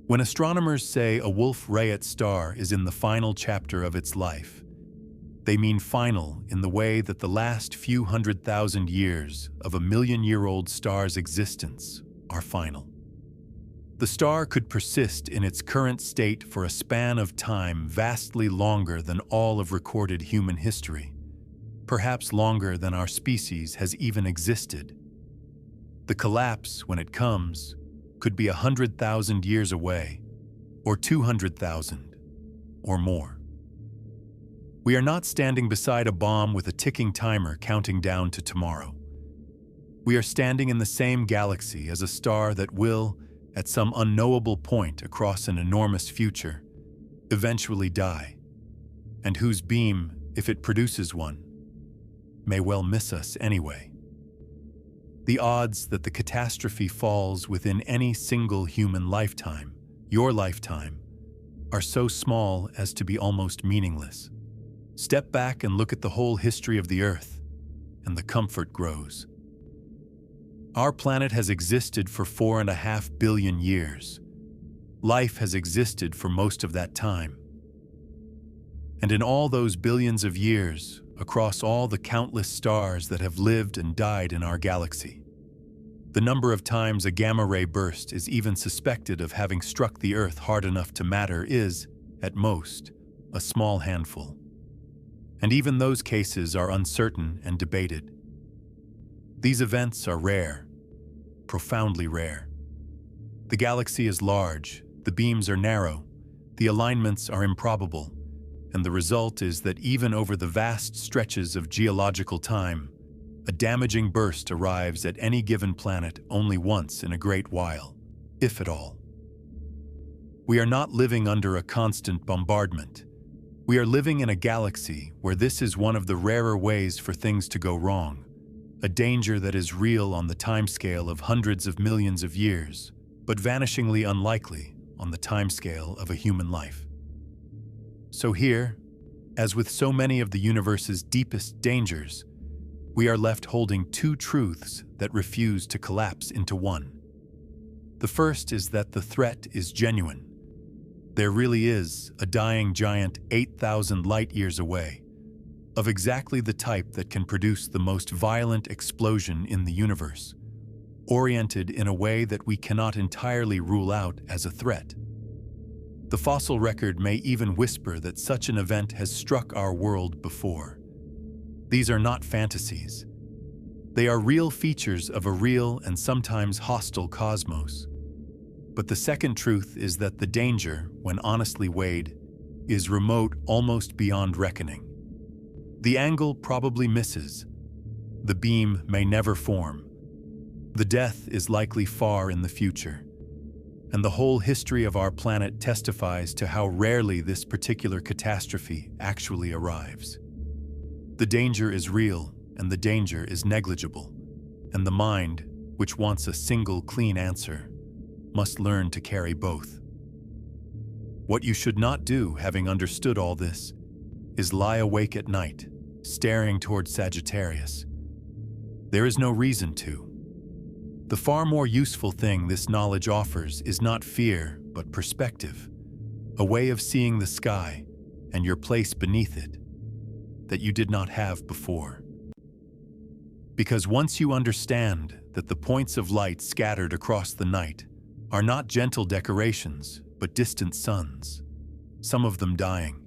When astronomers say a Wolf-Rayet star is in the final chapter of its life, they mean final in the way that the last few 100,000 years of a million-year-old star's existence are final. The star could persist in its current state for a span of time vastly longer than all of recorded human history, perhaps longer than our species has even existed. The collapse, when it comes, could be 100,000 years away, or 200,000, or more. We are not standing beside a bomb with a ticking timer counting down to tomorrow. We are standing in the same galaxy as a star that will, at some unknowable point across an enormous future, eventually die, and whose beam, if it produces one, may well miss us anyway. The odds that the catastrophe falls within any single human lifetime, your lifetime, are so small as to be almost meaningless. Step back and look at the whole history of the Earth, and the comfort grows. Our planet has existed for 4.5 billion years. Life has existed for most of that time. And in all those billions of years, across all the countless stars that have lived and died in our galaxy, the number of times a gamma-ray burst is even suspected of having struck the Earth hard enough to matter is, at most, a small handful. And even those cases are uncertain and debated. These events are rare, profoundly rare. The galaxy is large, the beams are narrow, the alignments are improbable, and the result is that even over the vast stretches of geological time, a damaging burst arrives at any given planet only once in a great while, if at all. We are not living under a constant bombardment. We are living in a galaxy where this is one of the rarer ways for things to go wrong, a danger that is real on the timescale of hundreds of millions of years, but vanishingly unlikely on the timescale of a human life. So here, as with so many of the universe's deepest dangers, we are left holding two truths that refuse to collapse into one. The first is that the threat is genuine. There really is a dying giant 8,000 light-years away, of exactly the type that can produce the most violent explosion in the universe, oriented in a way that we cannot entirely rule out as a threat. The fossil record may even whisper that such an event has struck our world before. These are not fantasies. They are real features of a real and sometimes hostile cosmos. But the second truth is that the danger, when honestly weighed, is remote almost beyond reckoning. The angle probably misses. The beam may never form. The death is likely far in the future. And the whole history of our planet testifies to how rarely this particular catastrophe actually arrives. The danger is real, and the danger is negligible. And the mind, which wants a single clean answer, must learn to carry both. What you should not do, having understood all this, is lie awake at night, staring toward Sagittarius. There is no reason to. The far more useful thing this knowledge offers is not fear, but perspective, a way of seeing the sky and your place beneath it that you did not have before. Because once you understand that the points of light scattered across the night are not gentle decorations, but distant suns, some of them dying,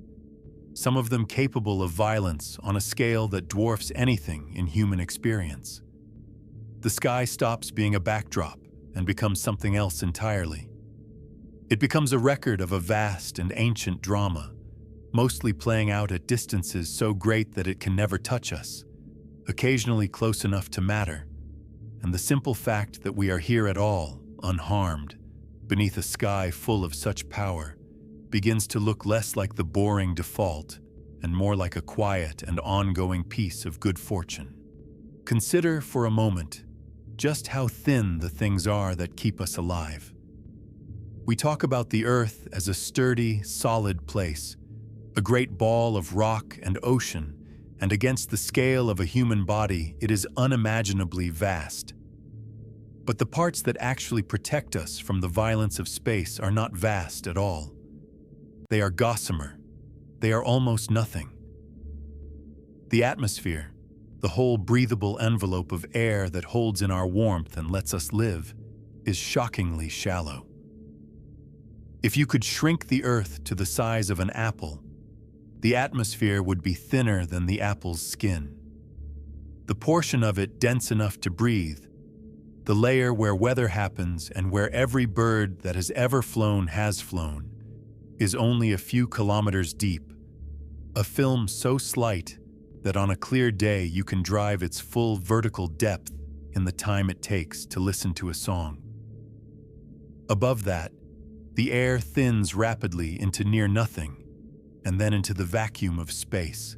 some of them capable of violence on a scale that dwarfs anything in human experience, the sky stops being a backdrop and becomes something else entirely. It becomes a record of a vast and ancient drama, mostly playing out at distances so great that it can never touch us, occasionally close enough to matter, and the simple fact that we are here at all, unharmed, beneath a sky full of such power, begins to look less like the boring default and more like a quiet and ongoing piece of good fortune. Consider for a moment just how thin the things are that keep us alive. We talk about the Earth as a sturdy, solid place, a great ball of rock and ocean, and against the scale of a human body, it is unimaginably vast. But the parts that actually protect us from the violence of space are not vast at all. They are gossamer. They are almost nothing. The atmosphere, the whole breathable envelope of air that holds in our warmth and lets us live, is shockingly shallow. If you could shrink the Earth to the size of an apple, the atmosphere would be thinner than the apple's skin. The portion of it dense enough to breathe, the layer where weather happens and where every bird that has ever flown has flown, is only a few kilometers deep, a film so slight that on a clear day you can drive its full vertical depth in the time it takes to listen to a song. Above that, the air thins rapidly into near nothing, and then into the vacuum of space.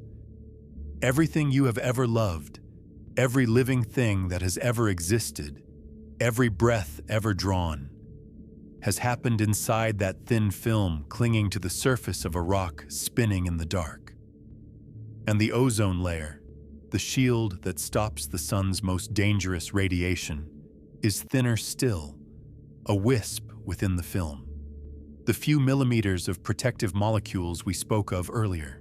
Everything you have ever loved, every living thing that has ever existed, every breath ever drawn, has happened inside that thin film clinging to the surface of a rock spinning in the dark. And the ozone layer, the shield that stops the sun's most dangerous radiation, is thinner still, a wisp within the film. The few millimeters of protective molecules we spoke of earlier.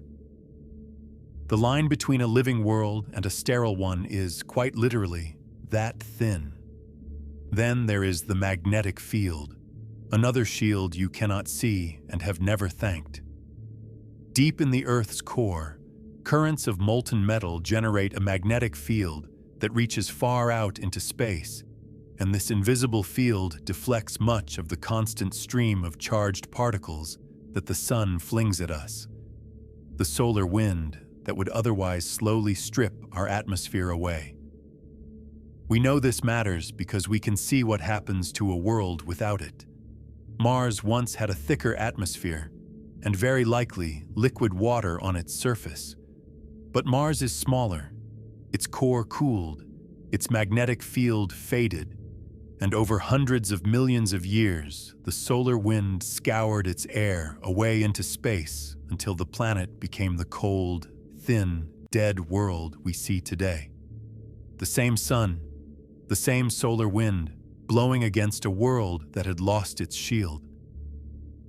The line between a living world and a sterile one is, quite literally, that thin. Then there is the magnetic field, another shield you cannot see and have never thanked. Deep in the Earth's core, currents of molten metal generate a magnetic field that reaches far out into space, and this invisible field deflects much of the constant stream of charged particles that the sun flings at us, the solar wind that would otherwise slowly strip our atmosphere away. We know this matters because we can see what happens to a world without it. Mars once had a thicker atmosphere, and very likely liquid water on its surface. But Mars is smaller, its core cooled, its magnetic field faded, and over hundreds of millions of years, the solar wind scoured its air away into space until the planet became the cold, thin, dead world we see today. The same sun, the same solar wind, blowing against a world that had lost its shield.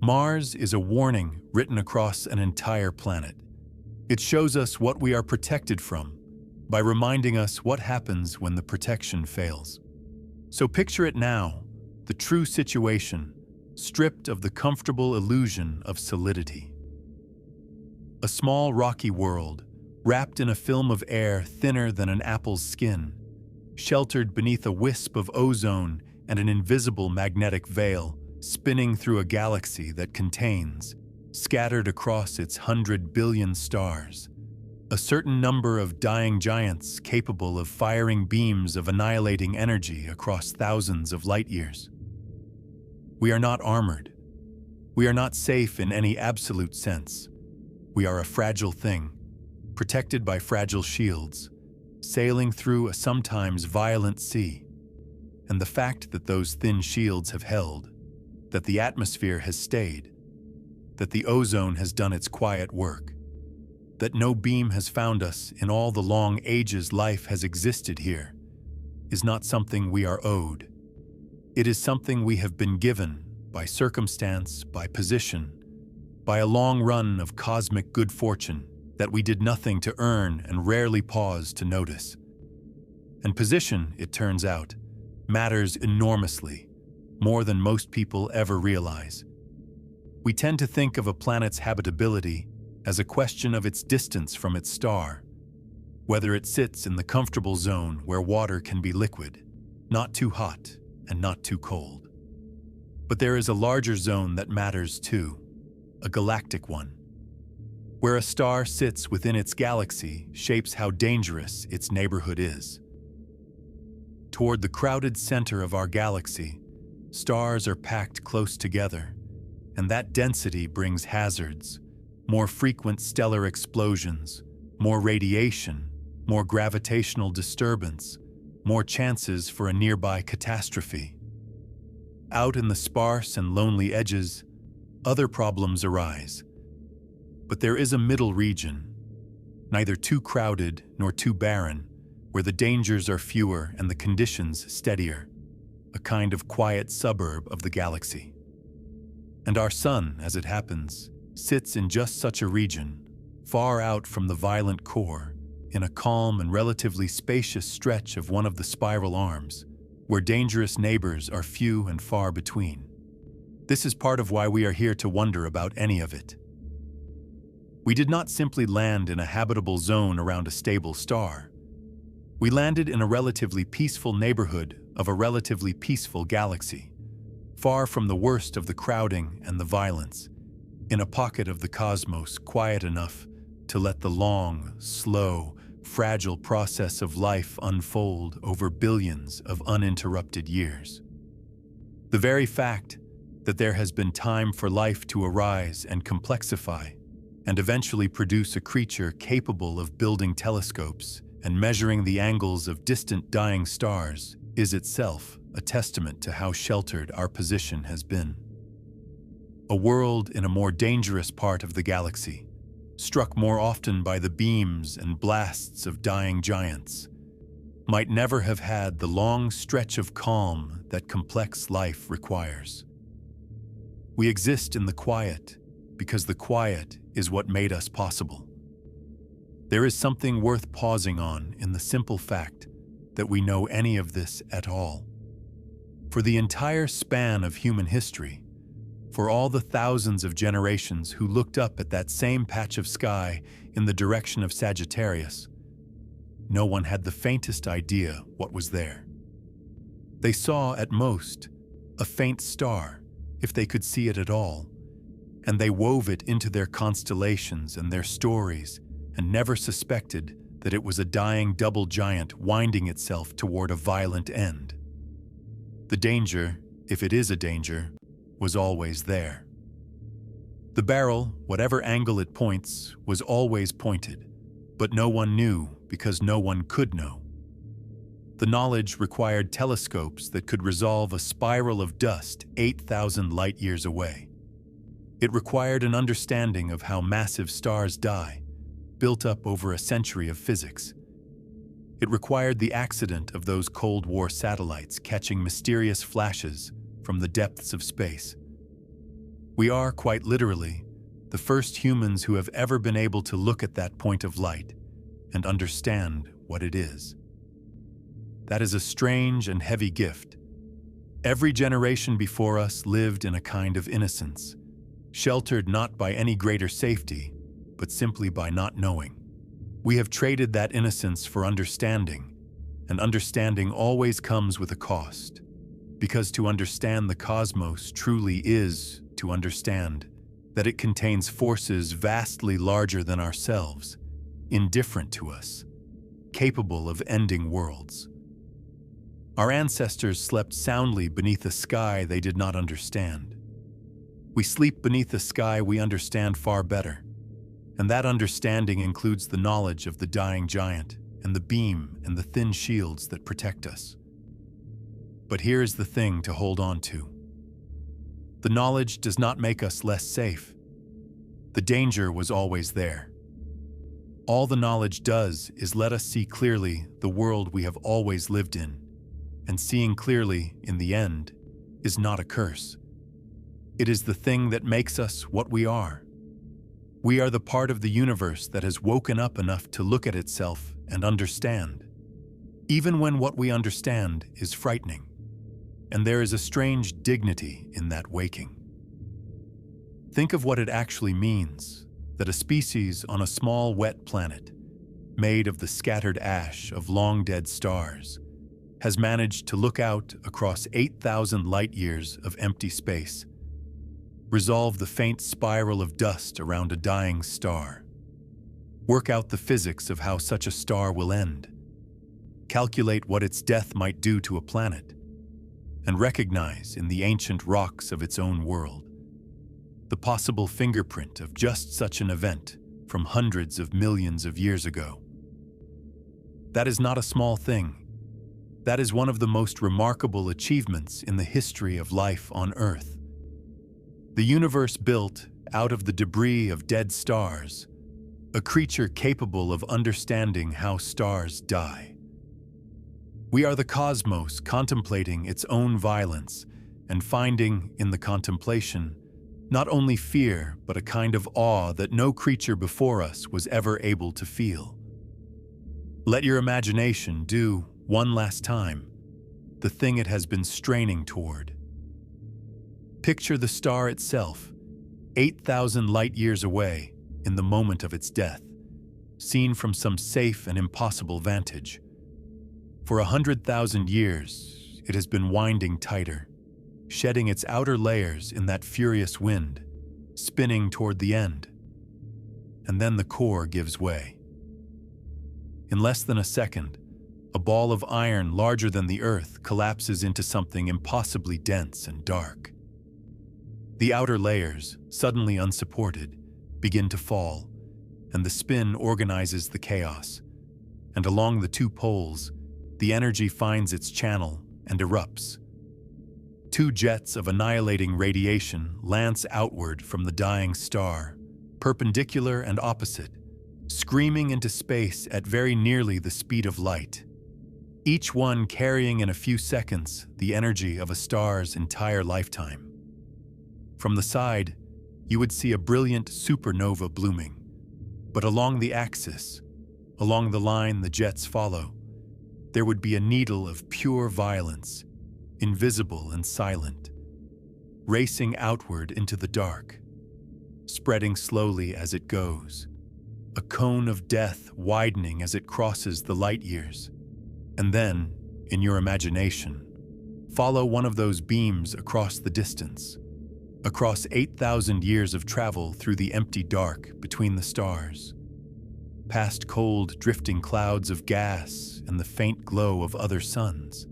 Mars is a warning written across an entire planet. It shows us what we are protected from by reminding us what happens when the protection fails. So picture it now, the true situation, stripped of the comfortable illusion of solidity. A small rocky world, wrapped in a film of air thinner than an apple's skin, sheltered beneath a wisp of ozone and an invisible magnetic veil, spinning through a galaxy that contains, scattered across its 100 billion stars, a certain number of dying giants capable of firing beams of annihilating energy across thousands of light years. We are not armored. We are not safe in any absolute sense. We are a fragile thing, protected by fragile shields, sailing through a sometimes violent sea. And the fact that those thin shields have held, that the atmosphere has stayed, that the ozone has done its quiet work, that no beam has found us in all the long ages life has existed here, is not something we are owed. It is something we have been given by circumstance, by position, by a long run of cosmic good fortune that we did nothing to earn and rarely pause to notice. And position, it turns out, matters enormously, more than most people ever realize. We tend to think of a planet's habitability as a question of its distance from its star, whether it sits in the comfortable zone where water can be liquid, not too hot and not too cold. But there is a larger zone that matters too, a galactic one. Where a star sits within its galaxy shapes how dangerous its neighborhood is. Toward the crowded center of our galaxy, stars are packed close together, and that density brings hazards, more frequent stellar explosions, more radiation, more gravitational disturbance, more chances for a nearby catastrophe. Out in the sparse and lonely edges, other problems arise. But there is a middle region, neither too crowded nor too barren, where the dangers are fewer and the conditions steadier, a kind of quiet suburb of the galaxy. And our sun, as it happens, sits in just such a region, far out from the violent core, in a calm and relatively spacious stretch of one of the spiral arms, where dangerous neighbors are few and far between. This is part of why we are here to wonder about any of it. We did not simply land in a habitable zone around a stable star. We landed in a relatively peaceful neighborhood of a relatively peaceful galaxy, far from the worst of the crowding and the violence, in a pocket of the cosmos quiet enough to let the long, slow, fragile process of life unfold over billions of uninterrupted years. The very fact that there has been time for life to arise and complexify, and eventually produce a creature capable of building telescopes and measuring the angles of distant dying stars, is itself a testament to how sheltered our position has been. A world in a more dangerous part of the galaxy, struck more often by the beams and blasts of dying giants, might never have had the long stretch of calm that complex life requires. We exist in the quiet because the quiet is what made us possible. There is something worth pausing on in the simple fact that we know any of this at all. For the entire span of human history, for all the thousands of generations who looked up at that same patch of sky in the direction of Sagittarius, no one had the faintest idea what was there. They saw, at most, a faint star, if they could see it at all, and they wove it into their constellations and their stories and never suspected that it was a dying double giant winding itself toward a violent end. The danger, if it is a danger, was always there. The barrel, whatever angle it points, was always pointed, but no one knew because no one could know. The knowledge required telescopes that could resolve a spiral of dust 8,000 light years away. It required an understanding of how massive stars die, built up over a century of physics. It required the accident of those Cold War satellites catching mysterious flashes from the depths of space. We are, quite literally, the first humans who have ever been able to look at that point of light and understand what it is. That is a strange and heavy gift. Every generation before us lived in a kind of innocence, sheltered not by any greater safety, but simply by not knowing. We have traded that innocence for understanding, and understanding always comes with a cost, because to understand the cosmos truly is to understand that it contains forces vastly larger than ourselves, indifferent to us, capable of ending worlds. Our ancestors slept soundly beneath a sky they did not understand. We sleep beneath a sky we understand far better, and that understanding includes the knowledge of the dying giant and the beam and the thin shields that protect us. But here is the thing to hold on to. The knowledge does not make us less safe. The danger was always there. All the knowledge does is let us see clearly the world we have always lived in, and seeing clearly, in the end, is not a curse. It is the thing that makes us what we are. We are the part of the universe that has woken up enough to look at itself and understand, even when what we understand is frightening. And there is a strange dignity in that waking. Think of what it actually means that a species on a small wet planet, made of the scattered ash of long-dead stars, has managed to look out across 8,000 light-years of empty space, resolve the faint spiral of dust around a dying star, work out the physics of how such a star will end, calculate what its death might do to a planet, and recognize in the ancient rocks of its own world the possible fingerprint of just such an event from hundreds of millions of years ago. That is not a small thing. That is one of the most remarkable achievements in the history of life on Earth. The universe built out of the debris of dead stars, a creature capable of understanding how stars die. We are the cosmos contemplating its own violence and finding in the contemplation not only fear but a kind of awe that no creature before us was ever able to feel. Let your imagination do, one last time, the thing it has been straining toward. Picture the star itself, 8,000 light-years away in the moment of its death, seen from some safe and impossible vantage. For 100,000 years, it has been winding tighter, shedding its outer layers in that furious wind, spinning toward the end. And then the core gives way. In less than a second, a ball of iron larger than the Earth collapses into something impossibly dense and dark. The outer layers, suddenly unsupported, begin to fall, and the spin organizes the chaos. And along the two poles, the energy finds its channel and erupts. Two jets of annihilating radiation lance outward from the dying star, perpendicular and opposite, screaming into space at very nearly the speed of light, each one carrying in a few seconds the energy of a star's entire lifetime. From the side, you would see a brilliant supernova blooming, but along the axis, along the line the jets follow, there would be a needle of pure violence, invisible and silent, racing outward into the dark, spreading slowly as it goes, a cone of death widening as it crosses the light years. And then, in your imagination, follow one of those beams across the distance, across 8,000 years of travel through the empty dark between the stars, past cold, drifting clouds of gas and the faint glow of other suns,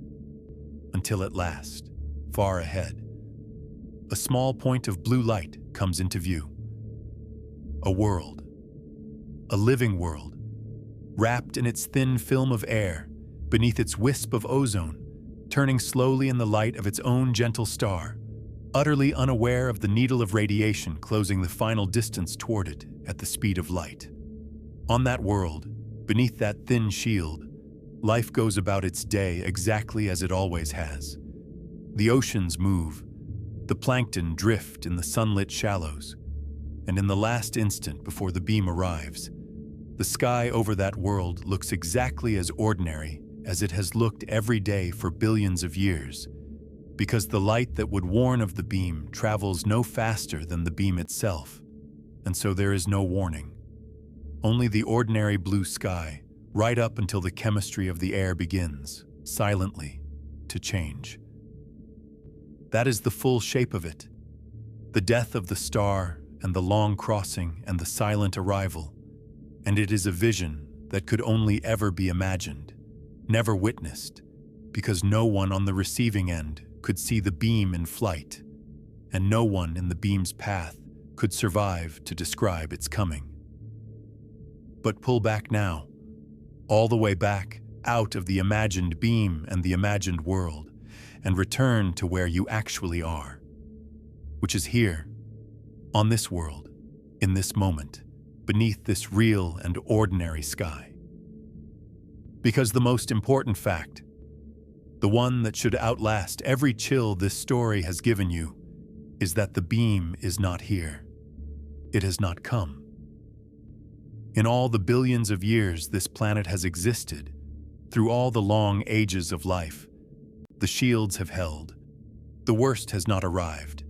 until at last, far ahead, a small point of blue light comes into view. A world, a living world, wrapped in its thin film of air, beneath its wisp of ozone, turning slowly in the light of its own gentle star, utterly unaware of the needle of radiation closing the final distance toward it at the speed of light. On that world, beneath that thin shield, life goes about its day exactly as it always has. The oceans move, the plankton drift in the sunlit shallows, and in the last instant before the beam arrives, the sky over that world looks exactly as ordinary as it has looked every day for billions of years, because the light that would warn of the beam travels no faster than the beam itself, and so there is no warning. Only the ordinary blue sky, right up until the chemistry of the air begins, silently, to change. That is the full shape of it. The death of the star and the long crossing and the silent arrival. And it is a vision that could only ever be imagined, never witnessed, because no one on the receiving end could see the beam in flight, and no one in the beam's path could survive to describe its coming. But pull back now, all the way back, out of the imagined beam and the imagined world, and return to where you actually are, which is here, on this world, in this moment, beneath this real and ordinary sky. Because the most important fact, the one that should outlast every chill this story has given you, is that the beam is not here. It has not come. In all the billions of years this planet has existed, through all the long ages of life, the shields have held, the worst has not arrived,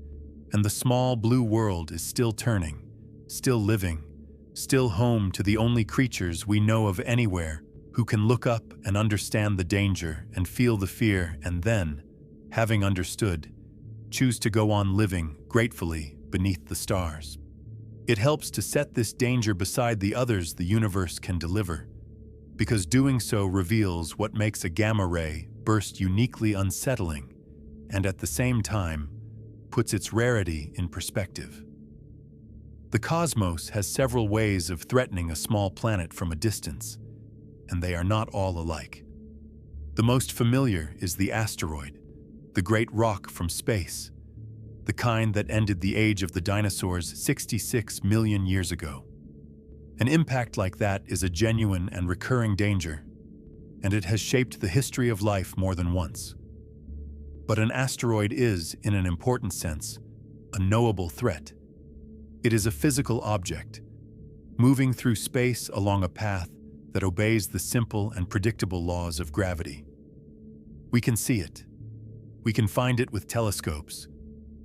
and the small blue world is still turning, still living, still home to the only creatures we know of anywhere who can look up and understand the danger and feel the fear and then, having understood, choose to go on living gratefully beneath the stars. It helps to set this danger beside the others the universe can deliver, because doing so reveals what makes a gamma ray burst uniquely unsettling and at the same time puts its rarity in perspective. The cosmos has several ways of threatening a small planet from a distance, and they are not all alike. The most familiar is the asteroid, the great rock from space, the kind that ended the age of the dinosaurs 66 million years ago. An impact like that is a genuine and recurring danger, and it has shaped the history of life more than once. But an asteroid is, in an important sense, a knowable threat. It is a physical object, moving through space along a path that obeys the simple and predictable laws of gravity. We can see it. We can find it with telescopes,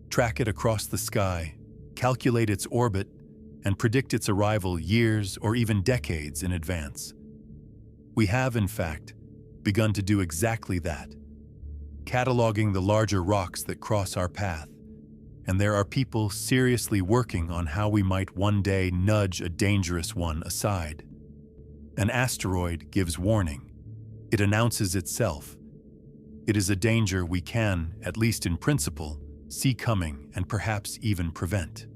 track it across the sky, calculate its orbit, and predict its arrival years or even decades in advance. We have, in fact, begun to do exactly that, cataloging the larger rocks that cross our path, and there are people seriously working on how we might one day nudge a dangerous one aside. An asteroid gives warning. It announces itself. It is a danger we can, at least in principle, see coming and perhaps even prevent.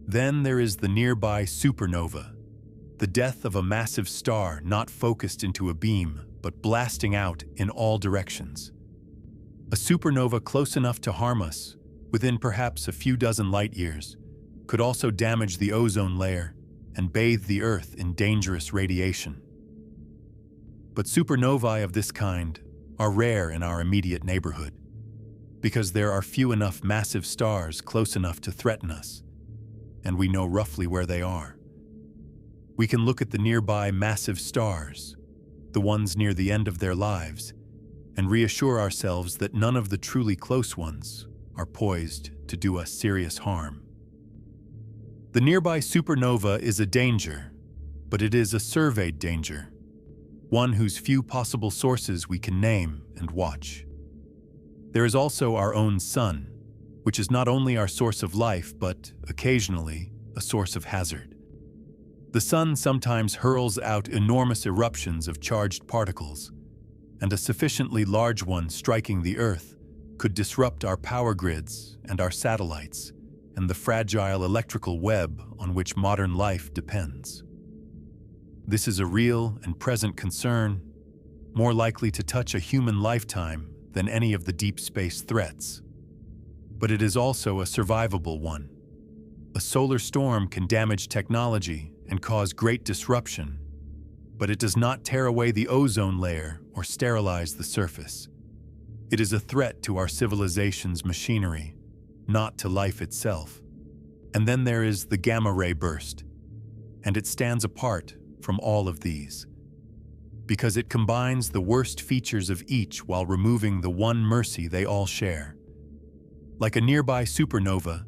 Then there is the nearby supernova, the death of a massive star not focused into a beam, but blasting out in all directions. A supernova close enough to harm us, within perhaps a few dozen light years, could also damage the ozone layer and bathe the Earth in dangerous radiation. But supernovae of this kind are rare in our immediate neighborhood, because there are few enough massive stars close enough to threaten us, and we know roughly where they are. We can look at the nearby massive stars, the ones near the end of their lives, and reassure ourselves that none of the truly close ones are poised to do us serious harm. The nearby supernova is a danger, but it is a surveyed danger, one whose few possible sources we can name and watch. There is also our own sun, which is not only our source of life, but occasionally a source of hazard. The sun sometimes hurls out enormous eruptions of charged particles, and a sufficiently large one striking the Earth could disrupt our power grids and our satellites and the fragile electrical web on which modern life depends. This is a real and present concern, more likely to touch a human lifetime than any of the deep space threats. But it is also a survivable one. A solar storm can damage technology and cause great disruption, but it does not tear away the ozone layer or sterilize the surface. It is a threat to our civilization's machinery, not to life itself. And then there is the gamma ray burst, and it stands apart from all of these, because it combines the worst features of each while removing the one mercy they all share. Like a nearby supernova,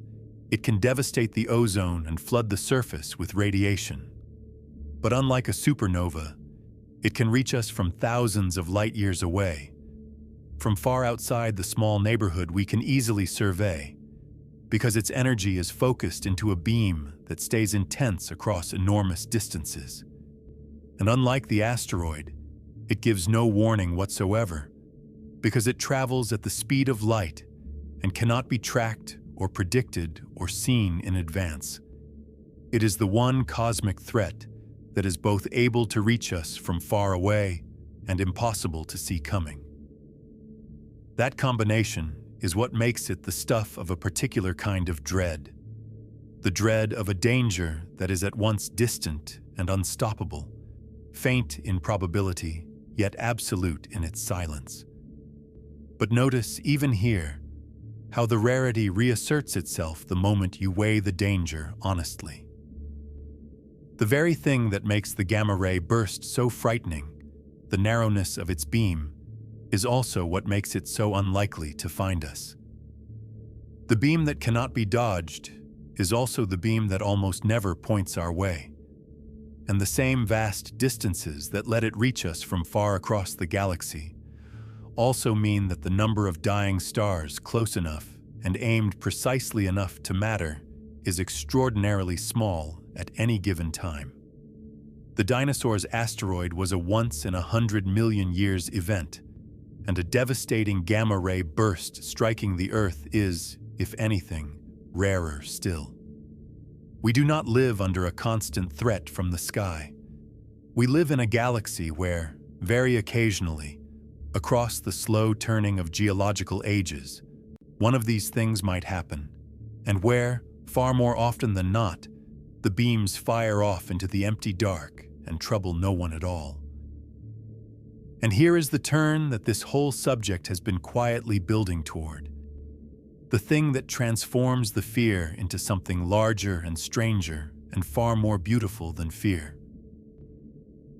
it can devastate the ozone and flood the surface with radiation. But unlike a supernova, it can reach us from thousands of light years away, from far outside the small neighborhood we can easily survey, because its energy is focused into a beam that stays intense across enormous distances. And unlike the asteroid, it gives no warning whatsoever, because it travels at the speed of light and cannot be tracked or predicted or seen in advance. It is the one cosmic threat that is both able to reach us from far away and impossible to see coming. That combination is what makes it the stuff of a particular kind of dread, the dread of a danger that is at once distant and unstoppable, faint in probability, yet absolute in its silence. But notice, even here, how the rarity reasserts itself the moment you weigh the danger honestly. The very thing that makes the gamma ray burst so frightening, the narrowness of its beam, is also what makes it so unlikely to find us. The beam that cannot be dodged is also the beam that almost never points our way. And the same vast distances that let it reach us from far across the galaxy also mean that the number of dying stars close enough and aimed precisely enough to matter is extraordinarily small at any given time. The dinosaurs' asteroid was a once-in-100 million-years event, and a devastating gamma-ray burst striking the Earth is, if anything, rarer still. We do not live under a constant threat from the sky. We live in a galaxy where, very occasionally, across the slow turning of geological ages, one of these things might happen, and where, far more often than not, the beams fire off into the empty dark and trouble no one at all. And here is the turn that this whole subject has been quietly building toward. The thing that transforms the fear into something larger and stranger and far more beautiful than fear.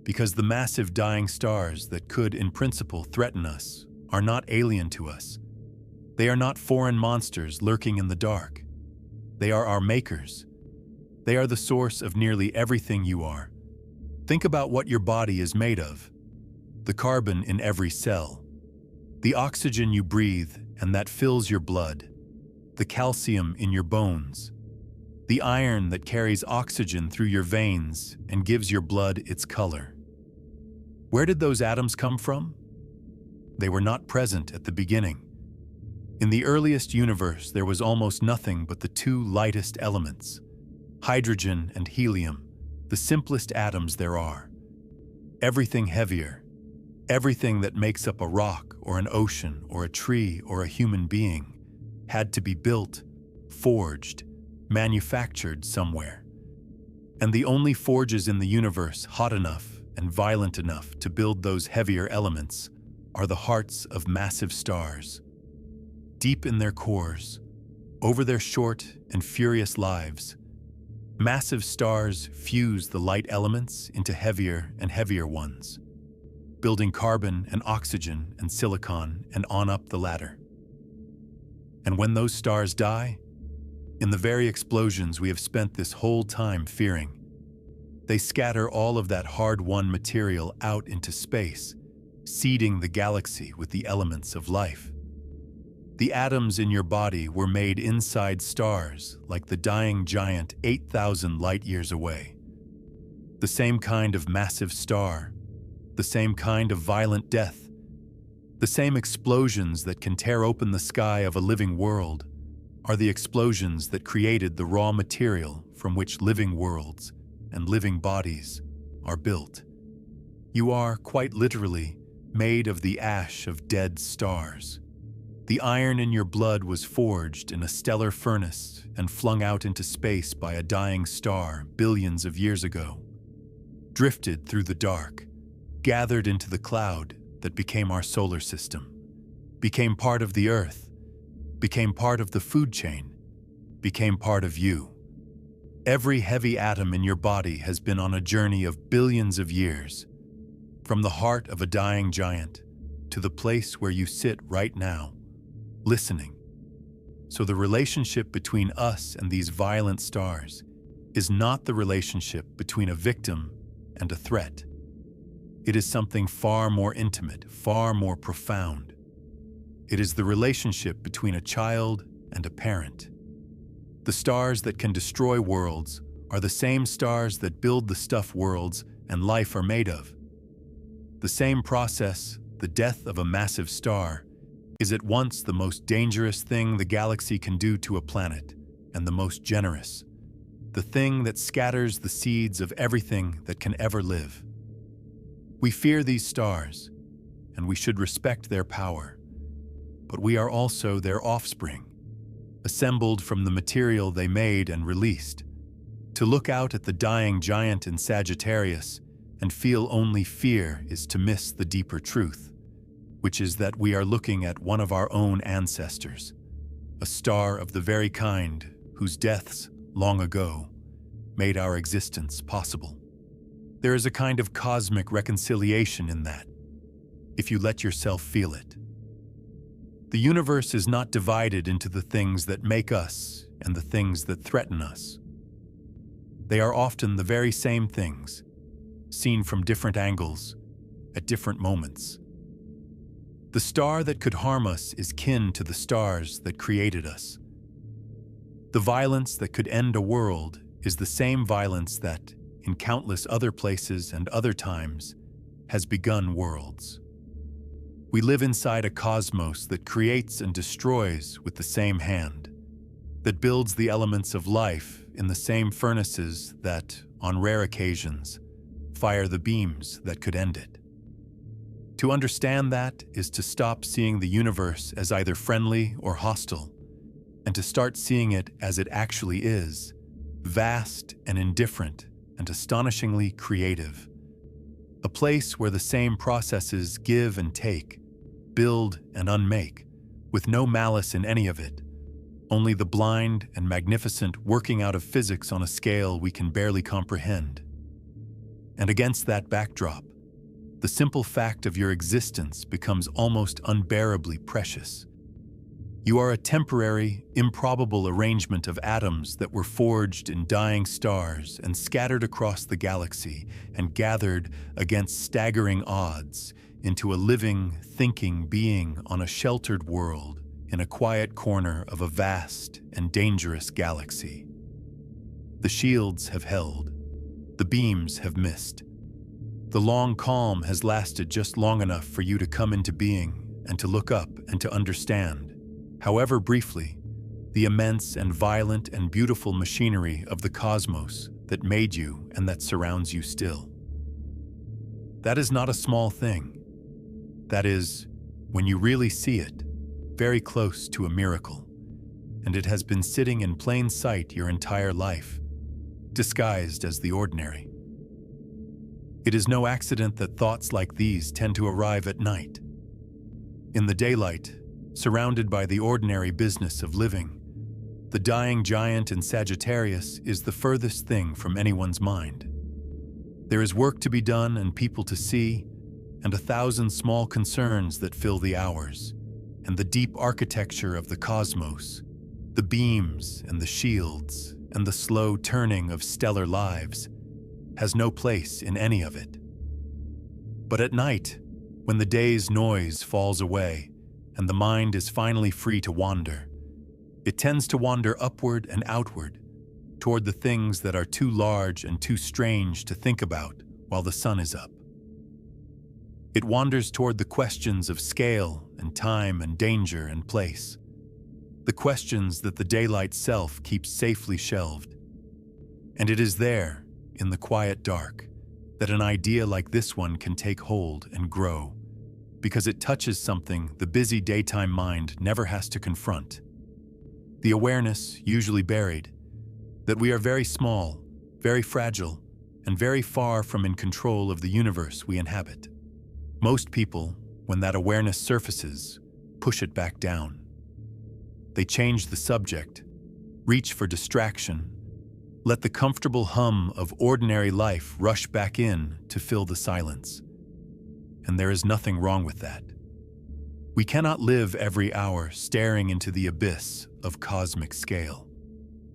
Because the massive dying stars that could, in principle, threaten us are not alien to us. They are not foreign monsters lurking in the dark. They are our makers. They are the source of nearly everything you are. Think about what your body is made of. The carbon in every cell, the oxygen you breathe and that fills your blood, the calcium in your bones, the iron that carries oxygen through your veins and gives your blood its color. Where did those atoms come from? They were not present at the beginning. In the earliest universe, there was almost nothing but the two lightest elements, hydrogen and helium, the simplest atoms there are. Everything heavier, everything that makes up a rock or an ocean or a tree or a human being, had to be built, forged, manufactured somewhere. And the only forges in the universe hot enough and violent enough to build those heavier elements are the hearts of massive stars. Deep in their cores, over their short and furious lives, massive stars fuse the light elements into heavier and heavier ones, building carbon and oxygen and silicon and on up the ladder. And when those stars die, in the very explosions we have spent this whole time fearing, they scatter all of that hard-won material out into space, seeding the galaxy with the elements of life. The atoms in your body were made inside stars like the dying giant 8,000 light-years away. The same kind of massive star, the same kind of violent death, the same explosions that can tear open the sky of a living world are the explosions that created the raw material from which living worlds and living bodies are built. You are, quite literally, made of the ash of dead stars. The iron in your blood was forged in a stellar furnace and flung out into space by a dying star billions of years ago, drifted through the dark, gathered into the cloud that became our solar system, became part of the Earth, became part of the food chain, became part of you. Every heavy atom in your body has been on a journey of billions of years, from the heart of a dying giant to the place where you sit right now, listening. So the relationship between us and these violent stars is not the relationship between a victim and a threat. It is something far more intimate, far more profound. It is the relationship between a child and a parent. The stars that can destroy worlds are the same stars that build the stuff worlds and life are made of. The same process, the death of a massive star, is at once the most dangerous thing the galaxy can do to a planet and the most generous, the thing that scatters the seeds of everything that can ever live. We fear these stars, and we should respect their power, but we are also their offspring, assembled from the material they made and released. To look out at the dying giant in Sagittarius and feel only fear is to miss the deeper truth, which is that we are looking at one of our own ancestors, a star of the very kind whose deaths, long ago, made our existence possible. There is a kind of cosmic reconciliation in that, if you let yourself feel it. The universe is not divided into the things that make us and the things that threaten us. They are often the very same things, seen from different angles, at different moments. The star that could harm us is kin to the stars that created us. The violence that could end a world is the same violence that, in countless other places and other times, has begun worlds. We live inside a cosmos that creates and destroys with the same hand, that builds the elements of life in the same furnaces that, on rare occasions, fire the beams that could end it. To understand that is to stop seeing the universe as either friendly or hostile, and to start seeing it as it actually is, vast and indifferent and astonishingly creative. A place where the same processes give and take, build and unmake, with no malice in any of it, only the blind and magnificent working out of physics on a scale we can barely comprehend. And against that backdrop, the simple fact of your existence becomes almost unbearably precious. You are a temporary, improbable arrangement of atoms that were forged in dying stars and scattered across the galaxy and gathered against staggering odds into a living, thinking being on a sheltered world in a quiet corner of a vast and dangerous galaxy. The shields have held. The beams have missed. The long calm has lasted just long enough for you to come into being and to look up and to understand, however briefly, the immense and violent and beautiful machinery of the cosmos that made you and that surrounds you still. That is not a small thing. That is, when you really see it, very close to a miracle, and it has been sitting in plain sight your entire life, disguised as the ordinary. It is no accident that thoughts like these tend to arrive at night. In the daylight, surrounded by the ordinary business of living, the dying giant in Sagittarius is the furthest thing from anyone's mind. There is work to be done and people to see, and 1,000 small concerns that fill the hours, and the deep architecture of the cosmos, the beams and the shields, and the slow turning of stellar lives, has no place in any of it. But at night, when the day's noise falls away, and the mind is finally free to wander, it tends to wander upward and outward, toward the things that are too large and too strange to think about while the sun is up. It wanders toward the questions of scale and time and danger and place, the questions that the daylight self keeps safely shelved. And it is there, in the quiet dark, that an idea like this one can take hold and grow, because it touches something the busy daytime mind never has to confront. The awareness, usually buried, that we are very small, very fragile, and very far from in control of the universe we inhabit. Most people, when that awareness surfaces, push it back down. They change the subject, reach for distraction, let the comfortable hum of ordinary life rush back in to fill the silence. And there is nothing wrong with that. We cannot live every hour staring into the abyss of cosmic scale.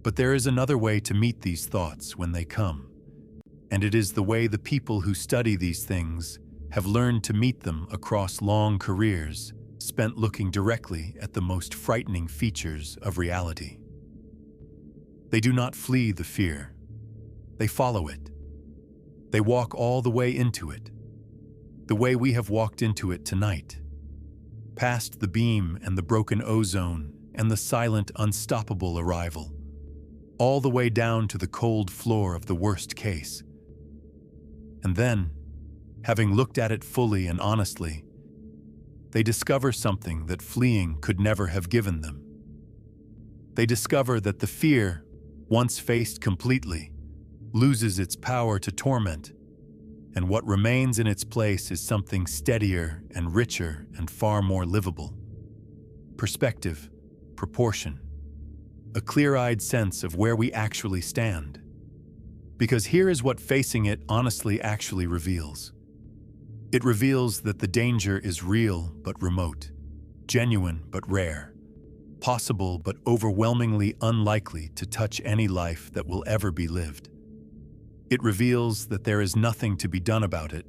But there is another way to meet these thoughts when they come, and it is the way the people who study these things have learned to meet them across long careers spent looking directly at the most frightening features of reality. They do not flee the fear. They follow it. They walk all the way into it, the way we have walked into it tonight, past the beam and the broken ozone and the silent, unstoppable arrival, all the way down to the cold floor of the worst case. And then, having looked at it fully and honestly, they discover something that fleeing could never have given them. They discover that the fear, once faced completely, loses its power to torment, and what remains in its place is something steadier and richer and far more livable. Perspective, proportion, a clear-eyed sense of where we actually stand. Because here is what facing it honestly actually reveals. It reveals that the danger is real but remote, genuine but rare, possible but overwhelmingly unlikely to touch any life that will ever be lived. It reveals that there is nothing to be done about it,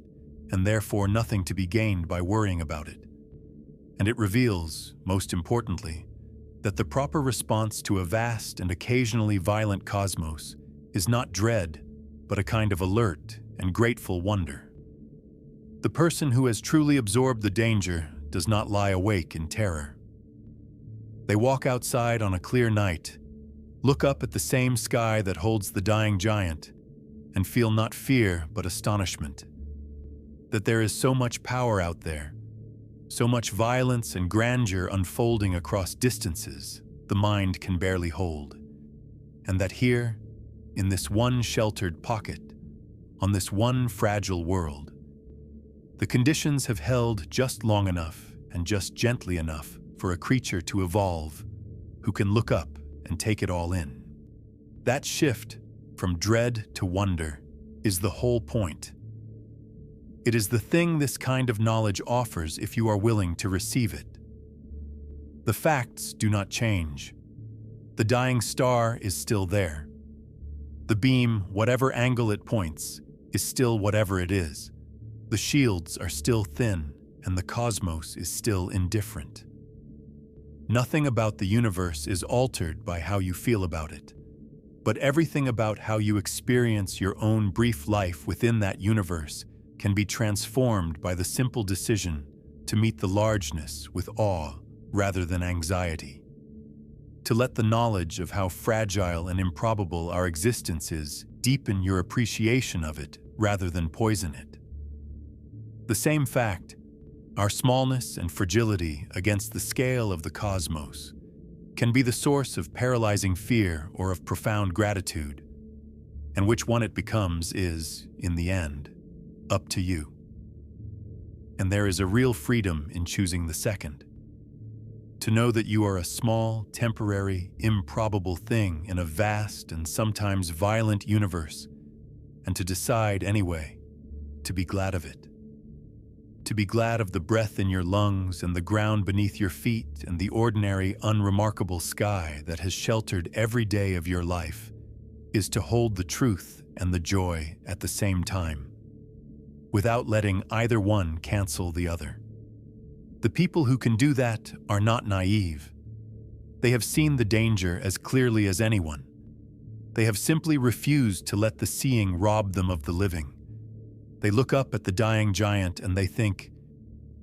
and therefore nothing to be gained by worrying about it. And it reveals, most importantly, that the proper response to a vast and occasionally violent cosmos is not dread, but a kind of alert and grateful wonder. The person who has truly absorbed the danger does not lie awake in terror. They walk outside on a clear night, look up at the same sky that holds the dying giant, and feel not fear but astonishment. That there is so much power out there, so much violence and grandeur unfolding across distances the mind can barely hold. And that here, in this one sheltered pocket, on this one fragile world, the conditions have held just long enough and just gently enough for a creature to evolve who can look up and take it all in. That shift from dread to wonder is the whole point. It is the thing this kind of knowledge offers if you are willing to receive it. The facts do not change. The dying star is still there. The beam, whatever angle it points, is still whatever it is. The shields are still thin, and the cosmos is still indifferent. Nothing about the universe is altered by how you feel about it, but everything about how you experience your own brief life within that universe can be transformed by the simple decision to meet the largeness with awe rather than anxiety. To let the knowledge of how fragile and improbable our existence is deepen your appreciation of it rather than poison it. The same fact, our smallness and fragility against the scale of the cosmos, can be the source of paralyzing fear or of profound gratitude, and which one it becomes is, in the end, up to you. And there is a real freedom in choosing the second. To know that you are a small, temporary, improbable thing in a vast and sometimes violent universe, and to decide anyway to be glad of it. To be glad of the breath in your lungs and the ground beneath your feet and the ordinary, unremarkable sky that has sheltered every day of your life is to hold the truth and the joy at the same time, without letting either one cancel the other. The people who can do that are not naive. They have seen the danger as clearly as anyone. They have simply refused to let the seeing rob them of the living. They look up at the dying giant and they think,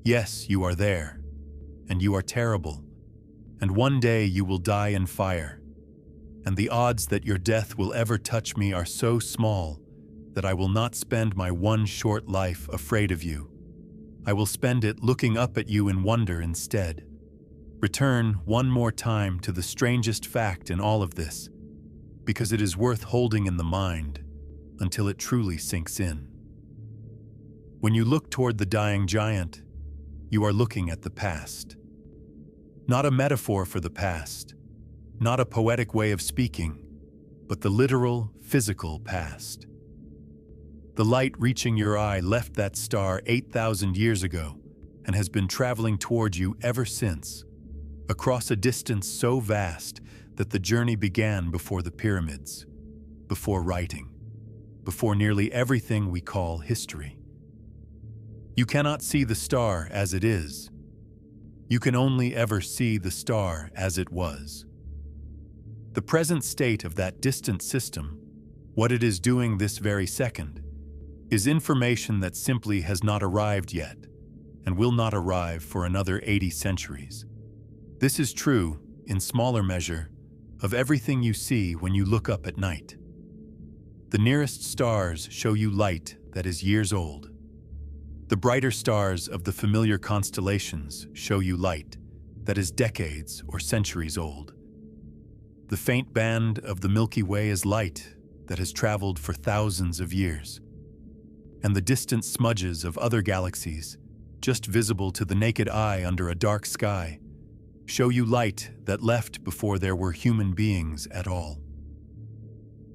yes, you are there, and you are terrible, and one day you will die in fire, and the odds that your death will ever touch me are so small that I will not spend my one short life afraid of you. I will spend it looking up at you in wonder instead. Return one more time to the strangest fact in all of this, because it is worth holding in the mind until it truly sinks in. When you look toward the dying giant, you are looking at the past. Not a metaphor for the past, not a poetic way of speaking, but the literal, physical past. The light reaching your eye left that star 8,000 years ago and has been traveling toward you ever since, across a distance so vast that the journey began before the pyramids, before writing, before nearly everything we call history. You cannot see the star as it is. You can only ever see the star as it was. The present state of that distant system, what it is doing this very second, is information that simply has not arrived yet and will not arrive for another 80 centuries. This is true, in smaller measure, of everything you see when you look up at night. The nearest stars show you light that is years old. The brighter stars of the familiar constellations show you light that is decades or centuries old. The faint band of the Milky Way is light that has traveled for thousands of years. And the distant smudges of other galaxies, just visible to the naked eye under a dark sky, show you light that left before there were human beings at all.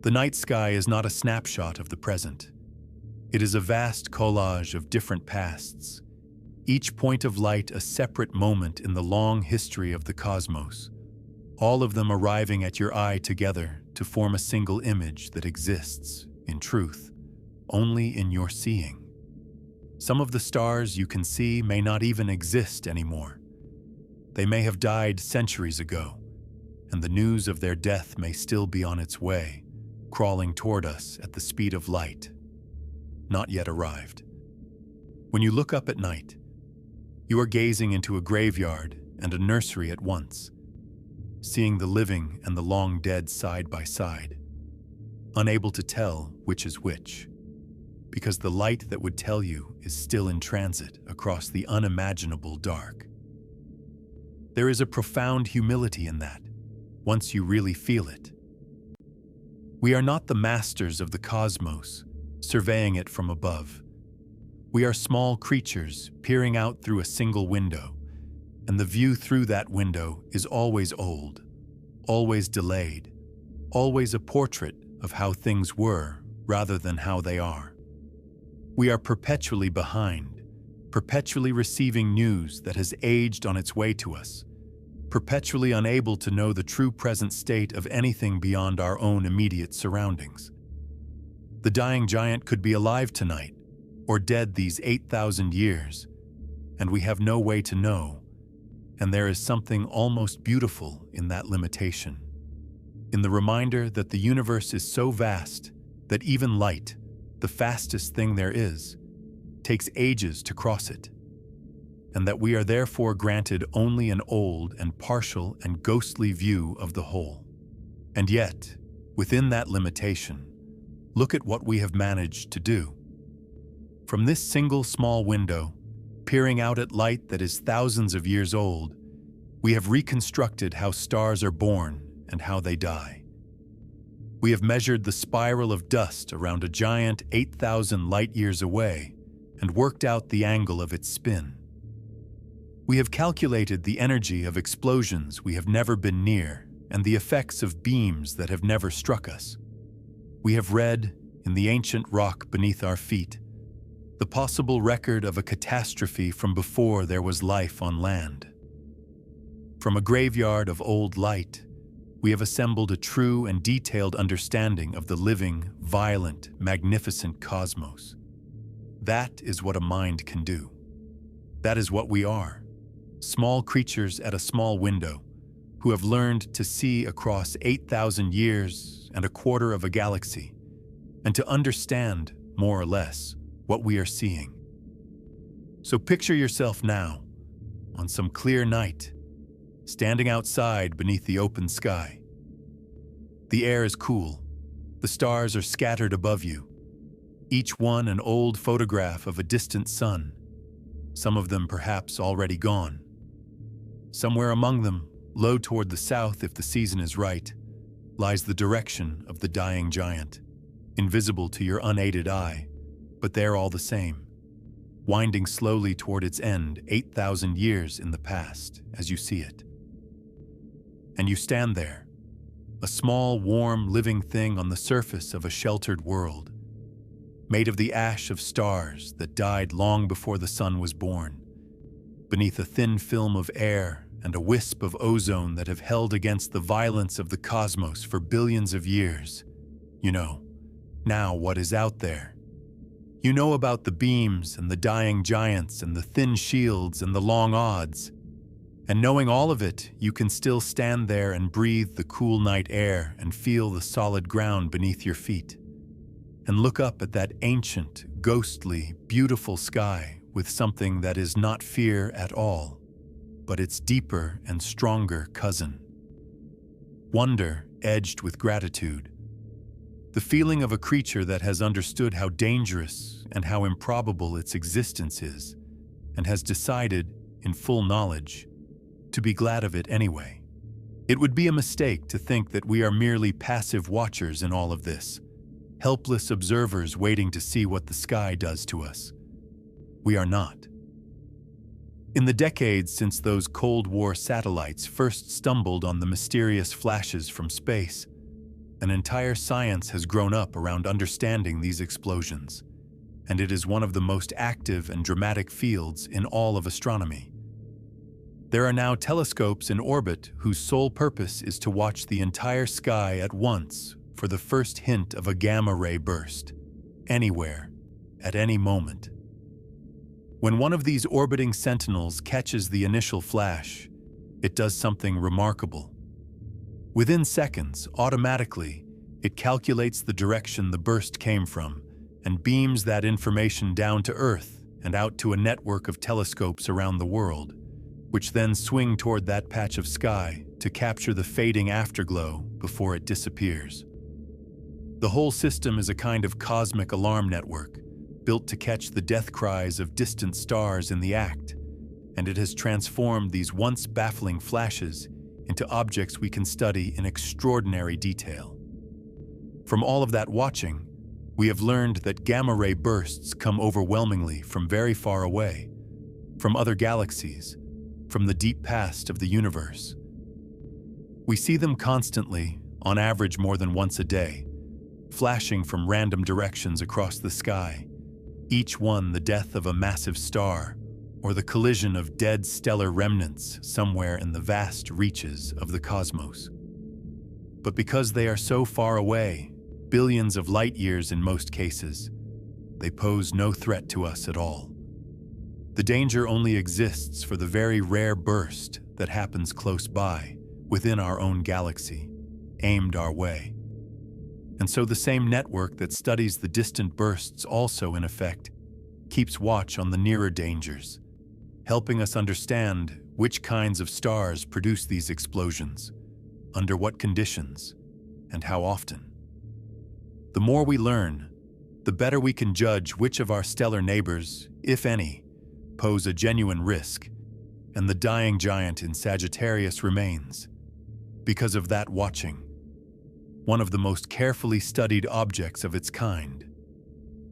The night sky is not a snapshot of the present. It is a vast collage of different pasts, each point of light a separate moment in the long history of the cosmos, all of them arriving at your eye together to form a single image that exists, in truth, only in your seeing. Some of the stars you can see may not even exist anymore. They may have died centuries ago, and the news of their death may still be on its way, crawling toward us at the speed of light, not yet arrived. When you look up at night, you are gazing into a graveyard and a nursery at once, seeing the living and the long dead side by side, unable to tell which is which, because the light that would tell you is still in transit across the unimaginable dark. There is a profound humility in that, once you really feel it. We are not the masters of the cosmos, surveying it from above. We are small creatures peering out through a single window, and the view through that window is always old, always delayed, always a portrait of how things were rather than how they are. We are perpetually behind, perpetually receiving news that has aged on its way to us, perpetually unable to know the true present state of anything beyond our own immediate surroundings. The dying giant could be alive tonight, or dead these 8,000 years, and we have no way to know, and there is something almost beautiful in that limitation, in the reminder that the universe is so vast that even light, the fastest thing there is, takes ages to cross it, and that we are therefore granted only an old and partial and ghostly view of the whole. And yet, within that limitation, look at what we have managed to do. From this single small window, peering out at light that is thousands of years old, we have reconstructed how stars are born and how they die. We have measured the spiral of dust around a giant 8,000 light-years away and worked out the angle of its spin. We have calculated the energy of explosions we have never been near and the effects of beams that have never struck us. We have read, in the ancient rock beneath our feet, the possible record of a catastrophe from before there was life on land. From a graveyard of old light, we have assembled a true and detailed understanding of the living, violent, magnificent cosmos. That is what a mind can do. That is what we are, small creatures at a small window, who have learned to see across 8,000 years and a quarter of a galaxy, and to understand, more or less, what we are seeing. So picture yourself now, on some clear night, standing outside beneath the open sky. The air is cool, the stars are scattered above you, each one an old photograph of a distant sun, some of them perhaps already gone. Somewhere among them, low toward the south if the season is right, lies the direction of the dying giant, invisible to your unaided eye, but there all the same, winding slowly toward its end 8,000 years in the past as you see it. And you stand there, a small, warm, living thing on the surface of a sheltered world, made of the ash of stars that died long before the sun was born, beneath a thin film of air and a wisp of ozone that have held against the violence of the cosmos for billions of years. You know, now what is out there. You know about the beams and the dying giants and the thin shields and the long odds. And knowing all of it, you can still stand there and breathe the cool night air and feel the solid ground beneath your feet. And look up at that ancient, ghostly, beautiful sky with something that is not fear at all, but its deeper and stronger cousin. Wonder edged with gratitude. The feeling of a creature that has understood how dangerous and how improbable its existence is, and has decided, in full knowledge, to be glad of it anyway. It would be a mistake to think that we are merely passive watchers in all of this, helpless observers waiting to see what the sky does to us. We are not. In the decades since those Cold War satellites first stumbled on the mysterious flashes from space, an entire science has grown up around understanding these explosions, and it is one of the most active and dramatic fields in all of astronomy. There are now telescopes in orbit whose sole purpose is to watch the entire sky at once for the first hint of a gamma-ray burst, anywhere, at any moment. When one of these orbiting sentinels catches the initial flash, it does something remarkable. Within seconds, automatically, it calculates the direction the burst came from and beams that information down to Earth and out to a network of telescopes around the world, which then swing toward that patch of sky to capture the fading afterglow before it disappears. The whole system is a kind of cosmic alarm network, built to catch the death cries of distant stars in the act, and it has transformed these once baffling flashes into objects we can study in extraordinary detail. From all of that watching, we have learned that gamma-ray bursts come overwhelmingly from very far away, from other galaxies, from the deep past of the universe. We see them constantly, on average more than once a day, flashing from random directions across the sky, each one the death of a massive star or the collision of dead stellar remnants somewhere in the vast reaches of the cosmos. But because they are so far away, billions of light years in most cases, they pose no threat to us at all. The danger only exists for the very rare burst that happens close by, within our own galaxy, aimed our way. And so the same network that studies the distant bursts also, in effect, keeps watch on the nearer dangers, helping us understand which kinds of stars produce these explosions, under what conditions, and how often. The more we learn, the better we can judge which of our stellar neighbors, if any, pose a genuine risk, and the dying giant in Sagittarius remains, because of that watching, one of the most carefully studied objects of its kind,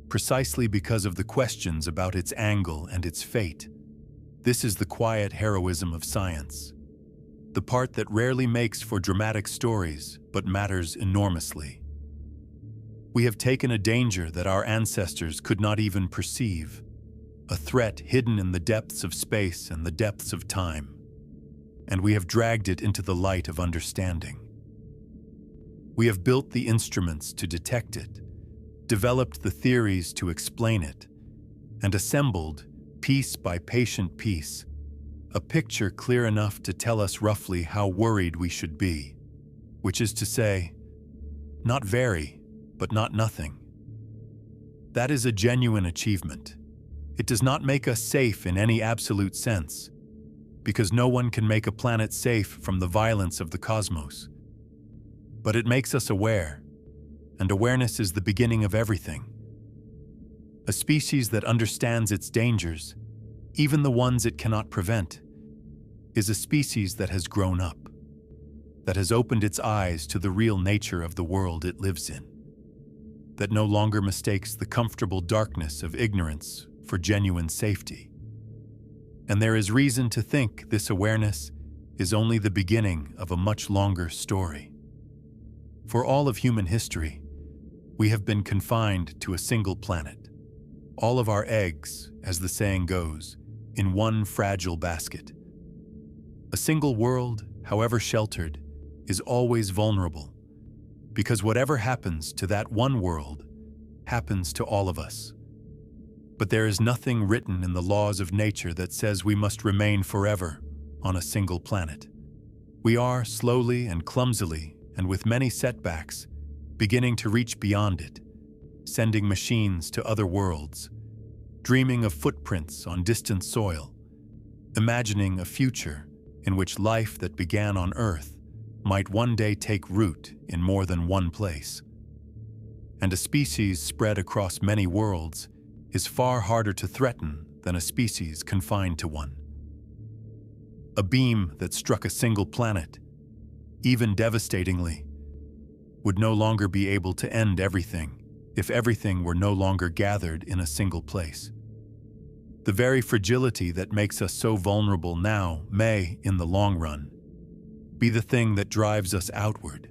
precisely because of the questions about its angle and its fate. This is the quiet heroism of science, the part that rarely makes for dramatic stories but matters enormously. We have taken a danger that our ancestors could not even perceive, a threat hidden in the depths of space and the depths of time, and we have dragged it into the light of understanding. We have built the instruments to detect it, developed the theories to explain it, and assembled, piece by patient piece, a picture clear enough to tell us roughly how worried we should be, which is to say, not very, but not nothing. That is a genuine achievement. It does not make us safe in any absolute sense, because no one can make a planet safe from the violence of the cosmos. But it makes us aware, and awareness is the beginning of everything. A species that understands its dangers, even the ones it cannot prevent, is a species that has grown up, that has opened its eyes to the real nature of the world it lives in, that no longer mistakes the comfortable darkness of ignorance for genuine safety. And there is reason to think this awareness is only the beginning of a much longer story. For all of human history, we have been confined to a single planet, all of our eggs, as the saying goes, in one fragile basket. A single world, however sheltered, is always vulnerable, because whatever happens to that one world happens to all of us. But there is nothing written in the laws of nature that says we must remain forever on a single planet. We are, slowly and clumsily, and with many setbacks, beginning to reach beyond it, sending machines to other worlds, dreaming of footprints on distant soil, imagining a future in which life that began on Earth might one day take root in more than one place. And a species spread across many worlds is far harder to threaten than a species confined to one. A beam that struck a single planet, even devastatingly, would no longer be able to end everything if everything were no longer gathered in a single place. The very fragility that makes us so vulnerable now may, in the long run, be the thing that drives us outward,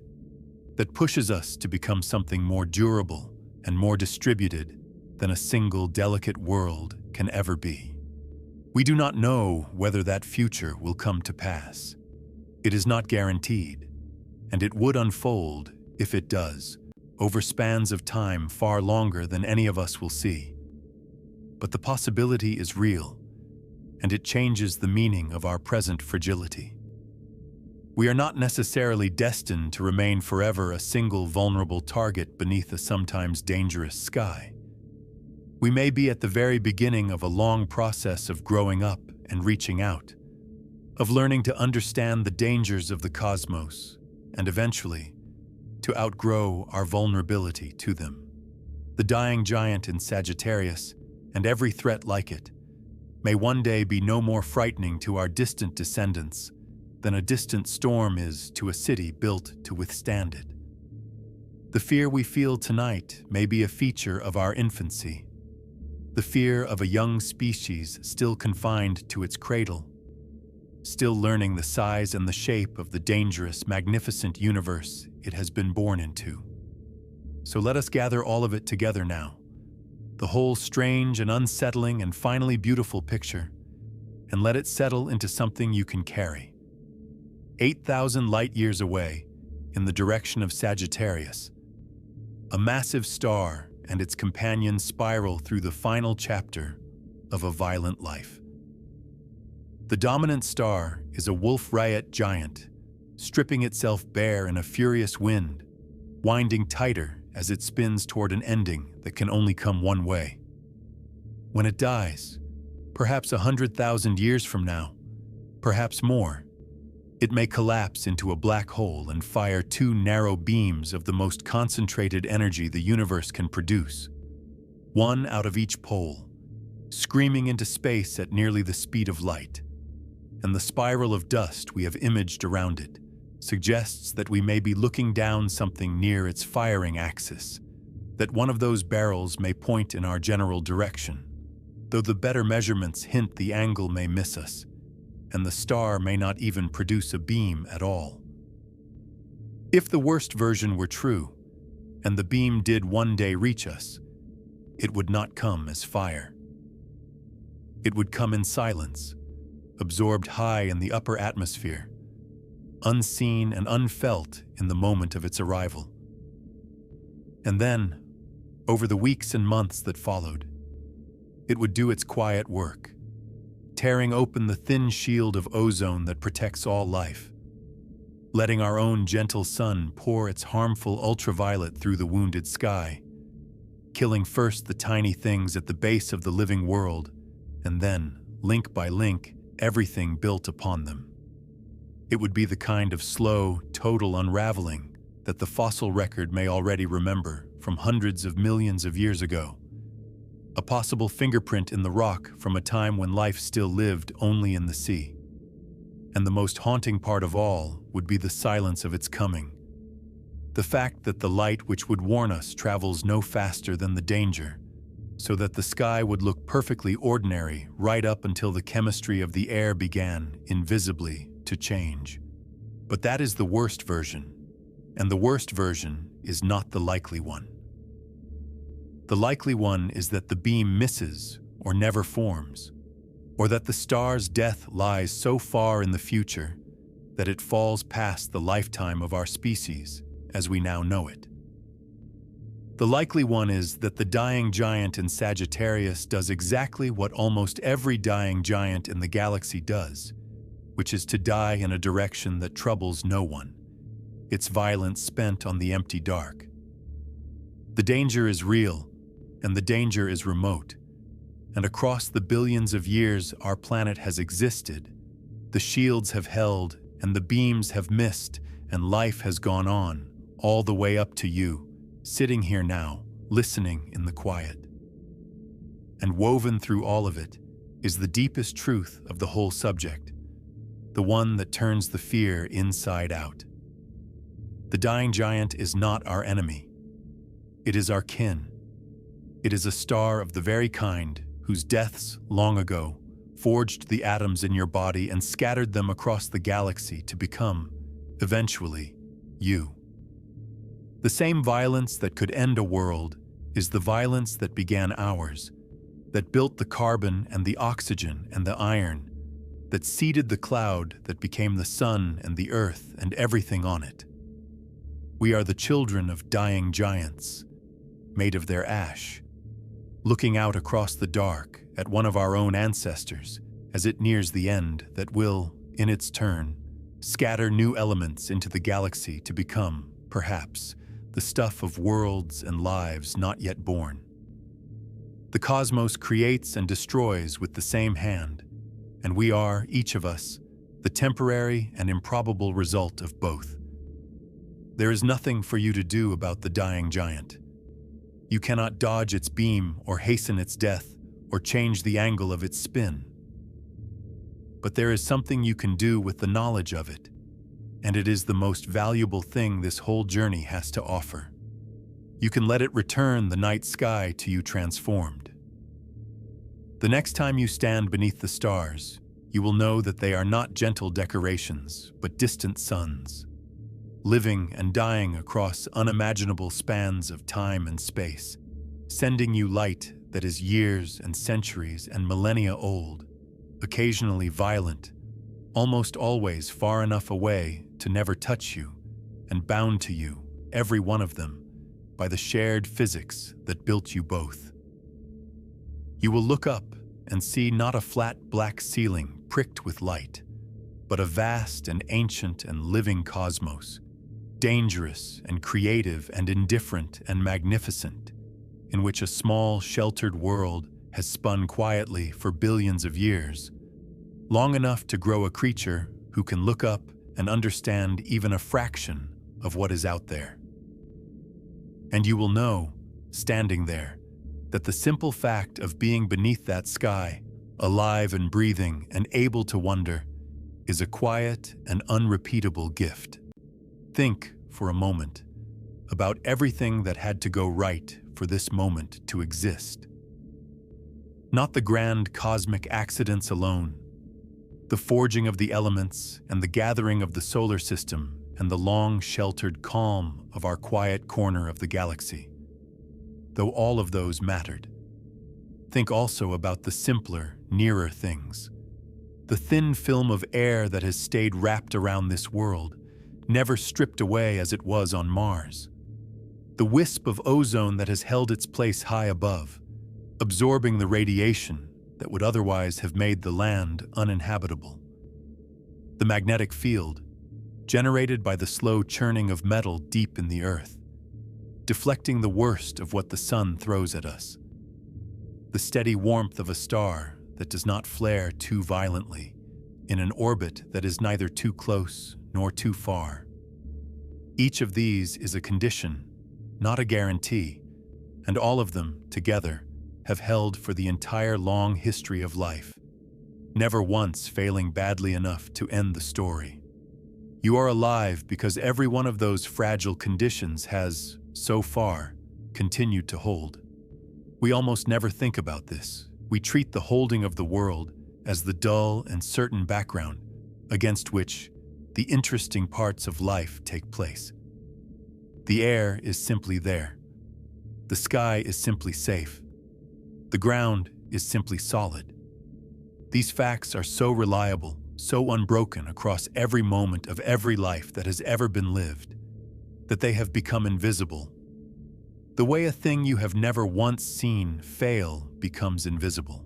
that pushes us to become something more durable and more distributed than a single delicate world can ever be. We do not know whether that future will come to pass. It is not guaranteed, and it would unfold, if it does, over spans of time far longer than any of us will see. But the possibility is real, and it changes the meaning of our present fragility. We are not necessarily destined to remain forever a single vulnerable target beneath a sometimes dangerous sky. We may be at the very beginning of a long process of growing up and reaching out, of learning to understand the dangers of the cosmos, and eventually, to outgrow our vulnerability to them. The dying giant in Sagittarius, and every threat like it, may one day be no more frightening to our distant descendants than a distant storm is to a city built to withstand it. The fear we feel tonight may be a feature of our infancy, the fear of a young species still confined to its cradle, still learning the size and the shape of the dangerous, magnificent universe it has been born into. So let us gather all of it together now, the whole strange and unsettling and finally beautiful picture, and let it settle into something you can carry. 8,000 light-years away, in the direction of Sagittarius, a massive star and its companions spiral through the final chapter of a violent life. The dominant star is a Wolf-Rayet giant, stripping itself bare in a furious wind, winding tighter as it spins toward an ending that can only come one way. When it dies, perhaps 100,000 years from now, perhaps more, it may collapse into a black hole and fire two narrow beams of the most concentrated energy the universe can produce, one out of each pole, screaming into space at nearly the speed of light. And the spiral of dust we have imaged around it suggests that we may be looking down something near its firing axis, that one of those barrels may point in our general direction, though the better measurements hint the angle may miss us, and the star may not even produce a beam at all. If the worst version were true, and the beam did one day reach us, it would not come as fire. It would come in silence, absorbed high in the upper atmosphere, unseen and unfelt in the moment of its arrival. And then, over the weeks and months that followed, it would do its quiet work, tearing open the thin shield of ozone that protects all life, letting our own gentle sun pour its harmful ultraviolet through the wounded sky, killing first the tiny things at the base of the living world, and then, link by link, everything built upon them. It would be the kind of slow, total unraveling that the fossil record may already remember from hundreds of millions of years ago, a possible fingerprint in the rock from a time when life still lived only in the sea. And the most haunting part of all would be the silence of its coming, the fact that the light which would warn us travels no faster than the danger, so that the sky would look perfectly ordinary right up until the chemistry of the air began, invisibly, to change. But that is the worst version, and the worst version is not the likely one. The likely one is that the beam misses or never forms, or that the star's death lies so far in the future that it falls past the lifetime of our species as we now know it. The likely one is that the dying giant in Sagittarius does exactly what almost every dying giant in the galaxy does, which is to die in a direction that troubles no one, its violence spent on the empty dark. The danger is real, and the danger is remote, and across the billions of years our planet has existed, the shields have held, and the beams have missed, and life has gone on, all the way up to you, sitting here now, listening in the quiet. And woven through all of it is the deepest truth of the whole subject, the one that turns the fear inside out. The dying giant is not our enemy. It is our kin. It is a star of the very kind whose deaths, long ago, forged the atoms in your body and scattered them across the galaxy to become, eventually, you. The same violence that could end a world is the violence that began ours, that built the carbon and the oxygen and the iron, that seeded the cloud that became the sun and the earth and everything on it. We are the children of dying giants, made of their ash, looking out across the dark at one of our own ancestors as it nears the end that will, in its turn, scatter new elements into the galaxy to become, perhaps, the stuff of worlds and lives not yet born. The cosmos creates and destroys with the same hand, and we are, each of us, the temporary and improbable result of both. There is nothing for you to do about the dying giant. You cannot dodge its beam or hasten its death or change the angle of its spin. But there is something you can do with the knowledge of it, and it is the most valuable thing this whole journey has to offer. You can let it return the night sky to you transformed. The next time you stand beneath the stars, you will know that they are not gentle decorations, but distant suns, living and dying across unimaginable spans of time and space, sending you light that is years and centuries and millennia old, occasionally violent, almost always far enough away to never touch you, and bound to you, every one of them, by the shared physics that built you both. You will look up and see not a flat black ceiling pricked with light, but a vast and ancient and living cosmos, dangerous and creative and indifferent and magnificent, in which a small, sheltered world has spun quietly for billions of years, long enough to grow a creature who can look up and understand even a fraction of what is out there. And you will know, standing there, that the simple fact of being beneath that sky, alive and breathing and able to wonder, is a quiet and unrepeatable gift. Think, for a moment, about everything that had to go right for this moment to exist. Not the grand cosmic accidents alone, the forging of the elements and the gathering of the solar system and the long sheltered calm of our quiet corner of the galaxy. Though all of those mattered. Think also about the simpler, nearer things. The thin film of air that has stayed wrapped around this world, never stripped away as it was on Mars. The wisp of ozone that has held its place high above, absorbing the radiation that would otherwise have made the land uninhabitable. The magnetic field, generated by the slow churning of metal deep in the earth, deflecting the worst of what the sun throws at us. The steady warmth of a star that does not flare too violently, in an orbit that is neither too close nor too far. Each of these is a condition, not a guarantee, and all of them, together, have held for the entire long history of life, never once failing badly enough to end the story. You are alive because every one of those fragile conditions has, so far, continued to hold. We almost never think about this. We treat the holding of the world as the dull and certain background against which the interesting parts of life take place. The air is simply there. The sky is simply safe. The ground is simply solid. These facts are so reliable, so unbroken across every moment of every life that has ever been lived, that they have become invisible. The way a thing you have never once seen fail becomes invisible.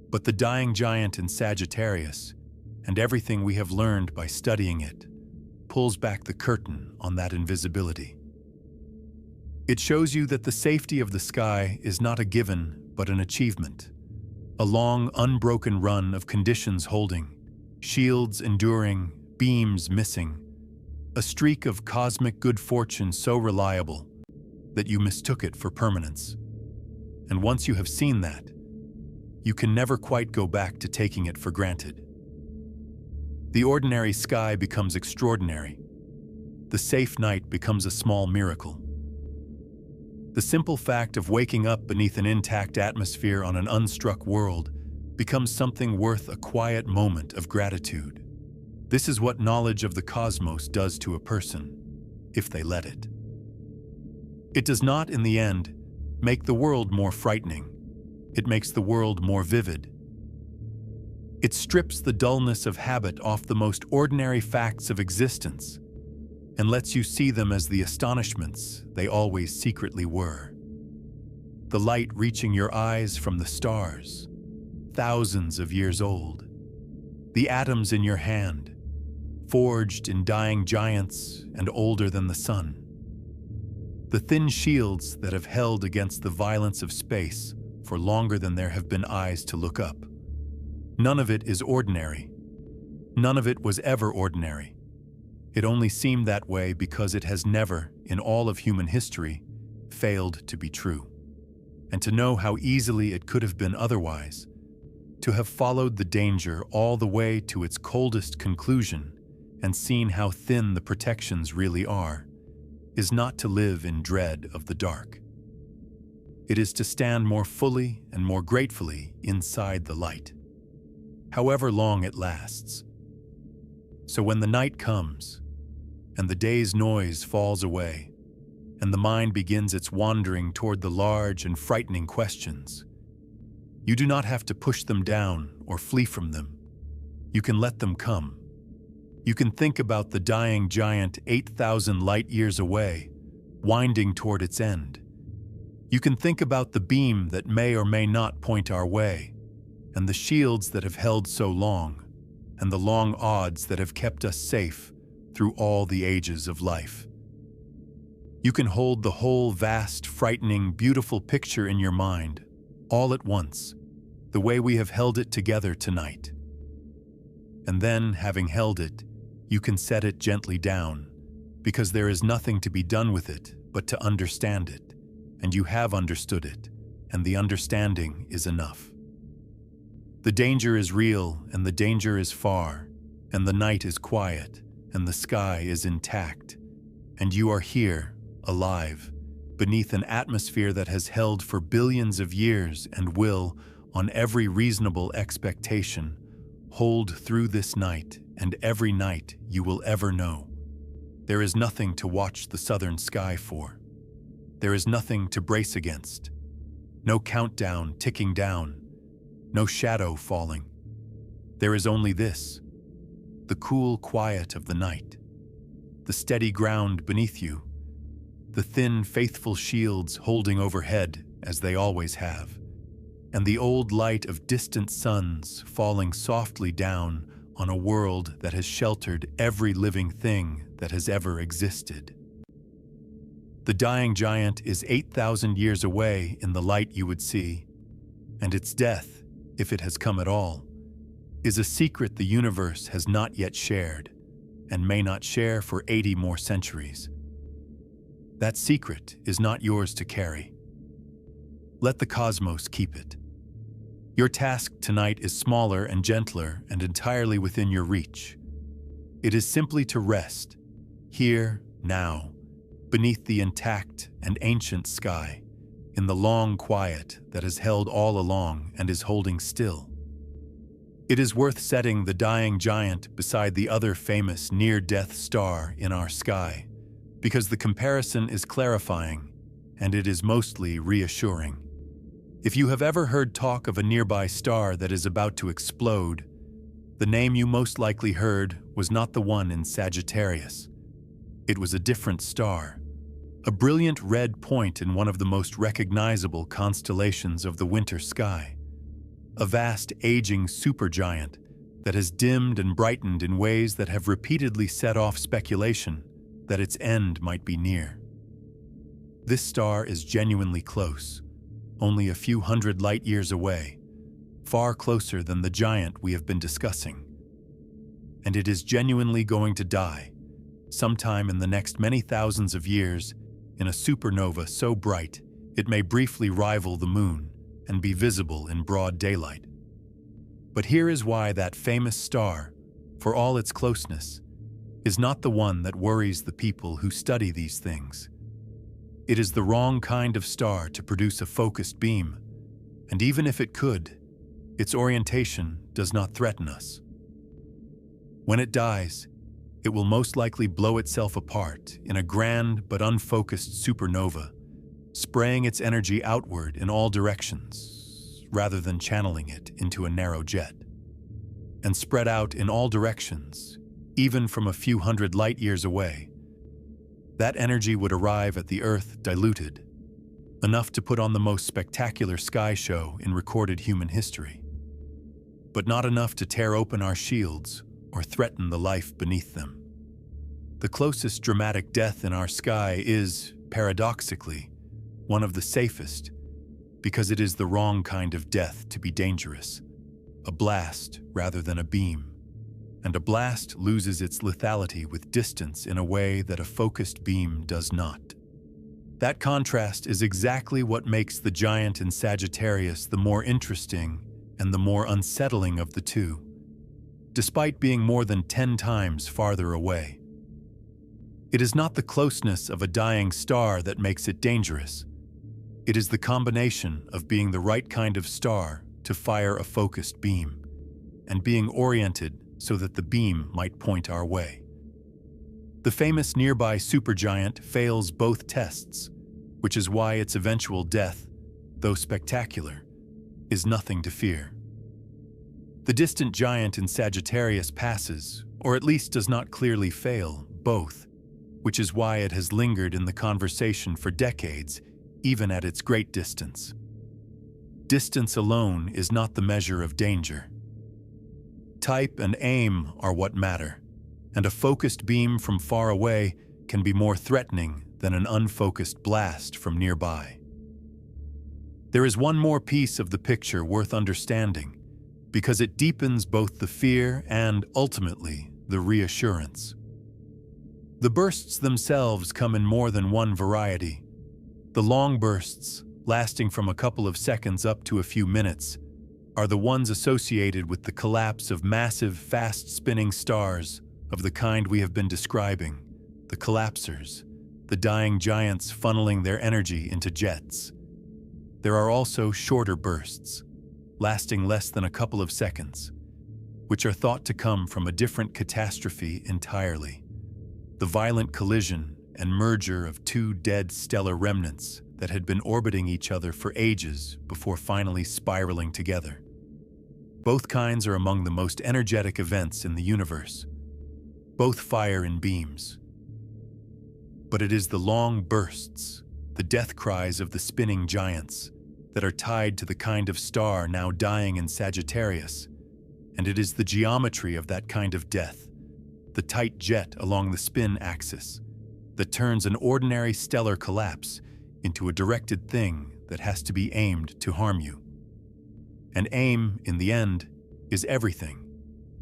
But the dying giant in Sagittarius, and everything we have learned by studying it pulls back the curtain on that invisibility. It shows you that the safety of the sky is not a given, but an achievement. A long, unbroken run of conditions holding, shields enduring, beams missing. A streak of cosmic good fortune so reliable that you mistook it for permanence. And once you have seen that, you can never quite go back to taking it for granted. The ordinary sky becomes extraordinary. The safe night becomes a small miracle. The simple fact of waking up beneath an intact atmosphere on an unstruck world becomes something worth a quiet moment of gratitude. This is what knowledge of the cosmos does to a person, if they let it. It does not, in the end, make the world more frightening. It makes the world more vivid. It strips the dullness of habit off the most ordinary facts of existence and lets you see them as the astonishments they always secretly were. The light reaching your eyes from the stars, thousands of years old. The atoms in your hand, forged in dying giants and older than the sun. The thin shields that have held against the violence of space for longer than there have been eyes to look up. None of it is ordinary. None of it was ever ordinary. It only seemed that way because it has never, in all of human history, failed to be true. And to know how easily it could have been otherwise, to have followed the danger all the way to its coldest conclusion and seen how thin the protections really are, is not to live in dread of the dark. It is to stand more fully and more gratefully inside the light, however long it lasts. So when the night comes, and the day's noise falls away, and the mind begins its wandering toward the large and frightening questions, you do not have to push them down or flee from them. You can let them come. You can think about the dying giant 8,000 light years away, winding toward its end. You can think about the beam that may or may not point our way, and the shields that have held so long, and the long odds that have kept us safe through all the ages of life. You can hold the whole vast, frightening, beautiful picture in your mind, all at once, the way we have held it together tonight. And then, having held it, you can set it gently down, because there is nothing to be done with it but to understand it, and you have understood it, and the understanding is enough. The danger is real, and the danger is far, and the night is quiet, and the sky is intact, and you are here, alive, beneath an atmosphere that has held for billions of years and will, on every reasonable expectation, hold through this night and every night you will ever know. There is nothing to watch the southern sky for. There is nothing to brace against. No countdown ticking down. No shadow falling. There is only this: the cool quiet of the night, the steady ground beneath you, the thin, faithful shields holding overhead as they always have, and the old light of distant suns falling softly down on a world that has sheltered every living thing that has ever existed. The dying giant is 8,000 years away in the light you would see, and its death, if it has come at all, is a secret the universe has not yet shared, and may not share for 80 more centuries. That secret is not yours to carry. Let the cosmos keep it. Your task tonight is smaller and gentler and entirely within your reach. It is simply to rest, here, now, beneath the intact and ancient sky, in the long quiet that has held all along and is holding still. It is worth setting the dying giant beside the other famous near-death star in our sky, because the comparison is clarifying, and it is mostly reassuring. If you have ever heard talk of a nearby star that is about to explode, the name you most likely heard was not the one in Sagittarius. It was a different star, a brilliant red point in one of the most recognizable constellations of the winter sky. A vast aging supergiant that has dimmed and brightened in ways that have repeatedly set off speculation that its end might be near. This star is genuinely close, only a few hundred light-years away, far closer than the giant we have been discussing. And it is genuinely going to die, sometime in the next many thousands of years, in a supernova so bright it may briefly rival the moon and be visible in broad daylight. But here is why that famous star, for all its closeness, is not the one that worries the people who study these things. It is the wrong kind of star to produce a focused beam, and even if it could, its orientation does not threaten us. When it dies, it will most likely blow itself apart in a grand but unfocused supernova, spraying its energy outward in all directions, rather than channeling it into a narrow jet. And spread out in all directions, even from a few hundred light-years away, that energy would arrive at the Earth diluted, enough to put on the most spectacular sky show in recorded human history, but not enough to tear open our shields or threaten the life beneath them. The closest dramatic death in our sky is, paradoxically, one of the safest, because it is the wrong kind of death to be dangerous, a blast rather than a beam. And a blast loses its lethality with distance in a way that a focused beam does not. That contrast is exactly what makes the giant in Sagittarius the more interesting and the more unsettling of the two, despite being more than 10 times farther away. It is not the closeness of a dying star that makes it dangerous. It is the combination of being the right kind of star to fire a focused beam, and being oriented so that the beam might point our way. The famous nearby supergiant fails both tests, which is why its eventual death, though spectacular, is nothing to fear. The distant giant in Sagittarius passes, or at least does not clearly fail, both, which is why it has lingered in the conversation for decades, even at its great distance. Distance alone is not the measure of danger. Type and aim are what matter, and a focused beam from far away can be more threatening than an unfocused blast from nearby. There is one more piece of the picture worth understanding, because it deepens both the fear and, ultimately, the reassurance. The bursts themselves come in more than one variety. The long bursts, lasting from a couple of seconds up to a few minutes, are the ones associated with the collapse of massive, fast-spinning stars of the kind we have been describing, the collapsers, the dying giants funneling their energy into jets. There are also shorter bursts, lasting less than a couple of seconds, which are thought to come from a different catastrophe entirely, the violent collision and merger of two dead stellar remnants that had been orbiting each other for ages before finally spiraling together. Both kinds are among the most energetic events in the universe. Both fire in beams. But it is the long bursts, the death cries of the spinning giants, that are tied to the kind of star now dying in Sagittarius, and it is the geometry of that kind of death, the tight jet along the spin axis, that turns an ordinary stellar collapse into a directed thing that has to be aimed to harm you. And aim, in the end, is everything,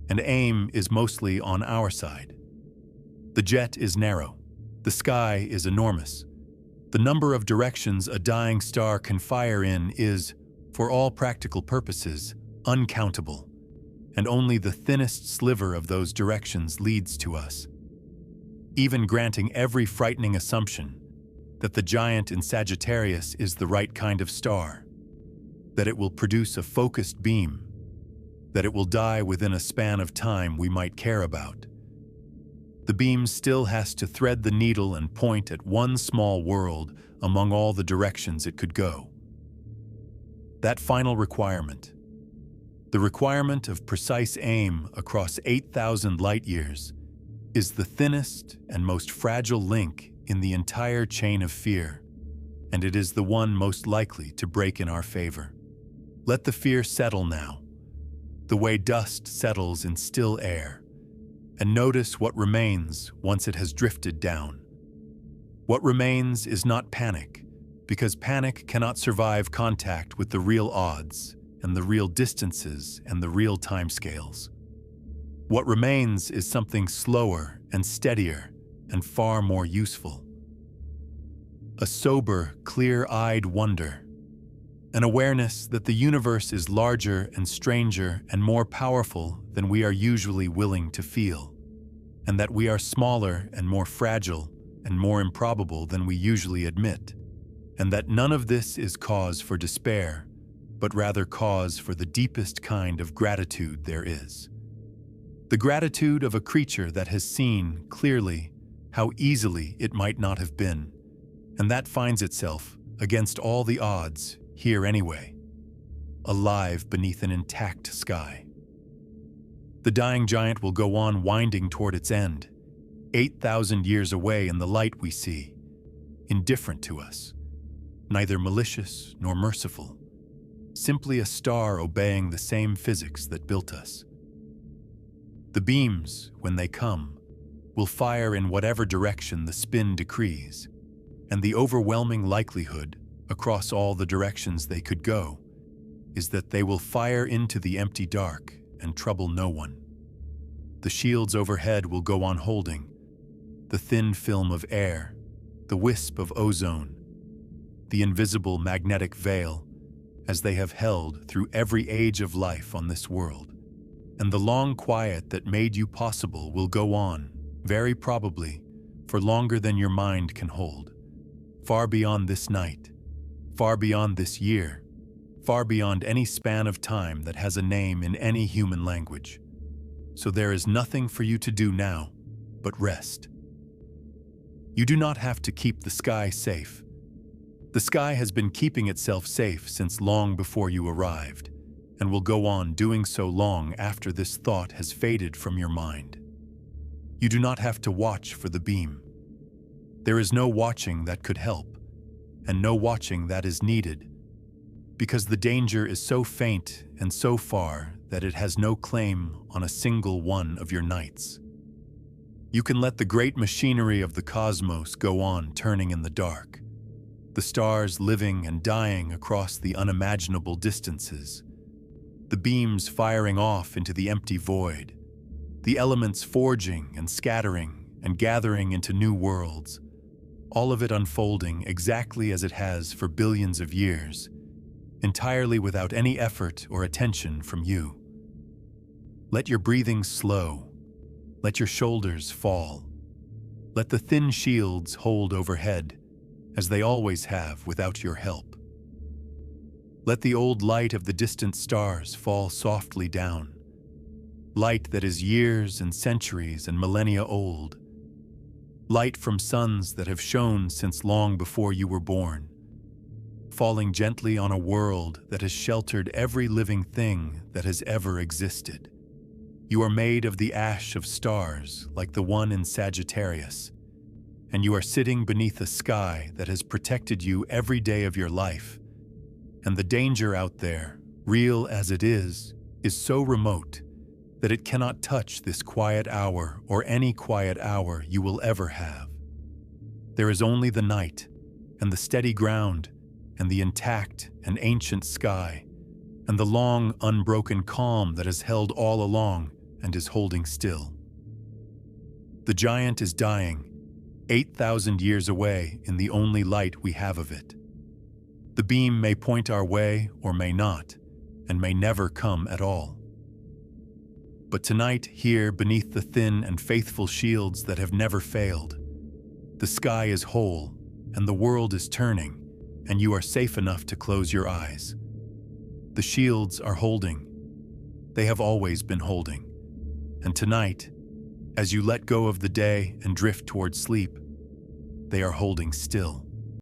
and aim is mostly on our side. The jet is narrow, the sky is enormous. The number of directions a dying star can fire in is, for all practical purposes, uncountable, and only the thinnest sliver of those directions leads to us. Even granting every frightening assumption that the giant in Sagittarius is the right kind of star, that it will produce a focused beam, that it will die within a span of time we might care about, the beam still has to thread the needle and point at one small world among all the directions it could go. That final requirement, the requirement of precise aim across 8,000 light-years, is the thinnest and most fragile link in the entire chain of fear, and it is the one most likely to break in our favor. Let the fear settle now. the way dust settles in still air, and notice what remains once it has drifted down. What remains is not panic, because panic cannot survive contact with the real odds and the real distances and the real timescales. What remains is something slower and steadier and far more useful. A sober, clear-eyed wonder, an awareness that the universe is larger and stranger and more powerful than we are usually willing to feel, and that we are smaller and more fragile and more improbable than we usually admit, and that none of this is cause for despair, but rather cause for the deepest kind of gratitude there is. The gratitude of a creature that has seen, clearly, how easily it might not have been, and that finds itself, against all the odds, here anyway, alive beneath an intact sky. The dying giant will go on winding toward its end, 8,000 years away in the light we see, indifferent to us, neither malicious nor merciful, simply a star obeying the same physics that built us. The beams, when they come, will fire in whatever direction the spin decrees, and the overwhelming likelihood, across all the directions they could go, is that they will fire into the empty dark and trouble no one. The shields overhead will go on holding, the thin film of air, the wisp of ozone, the invisible magnetic veil, as they have held through every age of life on this world. And the long quiet that made you possible will go on, very probably, for longer than your mind can hold, far beyond this night, far beyond this year, far beyond any span of time that has a name in any human language. So there is nothing for you to do now but rest. You do not have to keep the sky safe. The sky has been keeping itself safe since long before you arrived, and will go on doing so long after this thought has faded from your mind. You do not have to watch for the beam. There is no watching that could help, and no watching that is needed, because the danger is so faint and so far that it has no claim on a single one of your nights. You can let the great machinery of the cosmos go on turning in the dark, the stars living and dying across the unimaginable distances, the beams firing off into the empty void, the elements forging and scattering and gathering into new worlds, all of it unfolding exactly as it has for billions of years, entirely without any effort or attention from you. Let your breathing slow. Let your shoulders fall. Let the thin shields hold overhead, as they always have without your help. Let the old light of the distant stars fall softly down, light that is years and centuries and millennia old, light from suns that have shone since long before you were born, falling gently on a world that has sheltered every living thing that has ever existed. You are made of the ash of stars like the one in Sagittarius, and you are sitting beneath a sky that has protected you every day of your life. And the danger out there, real as it is so remote that it cannot touch this quiet hour or any quiet hour you will ever have. There is only the night and the steady ground and the intact and ancient sky and the long, unbroken calm that has held all along and is holding still. The giant is dying, 8,000 years away in the only light we have of it. The beam may point our way or may not, and may never come at all. But tonight, here beneath the thin and faithful shields that have never failed, the sky is whole and the world is turning, and you are safe enough to close your eyes. The shields are holding. They have always been holding. And tonight, as you let go of the day and drift toward sleep, they are holding still.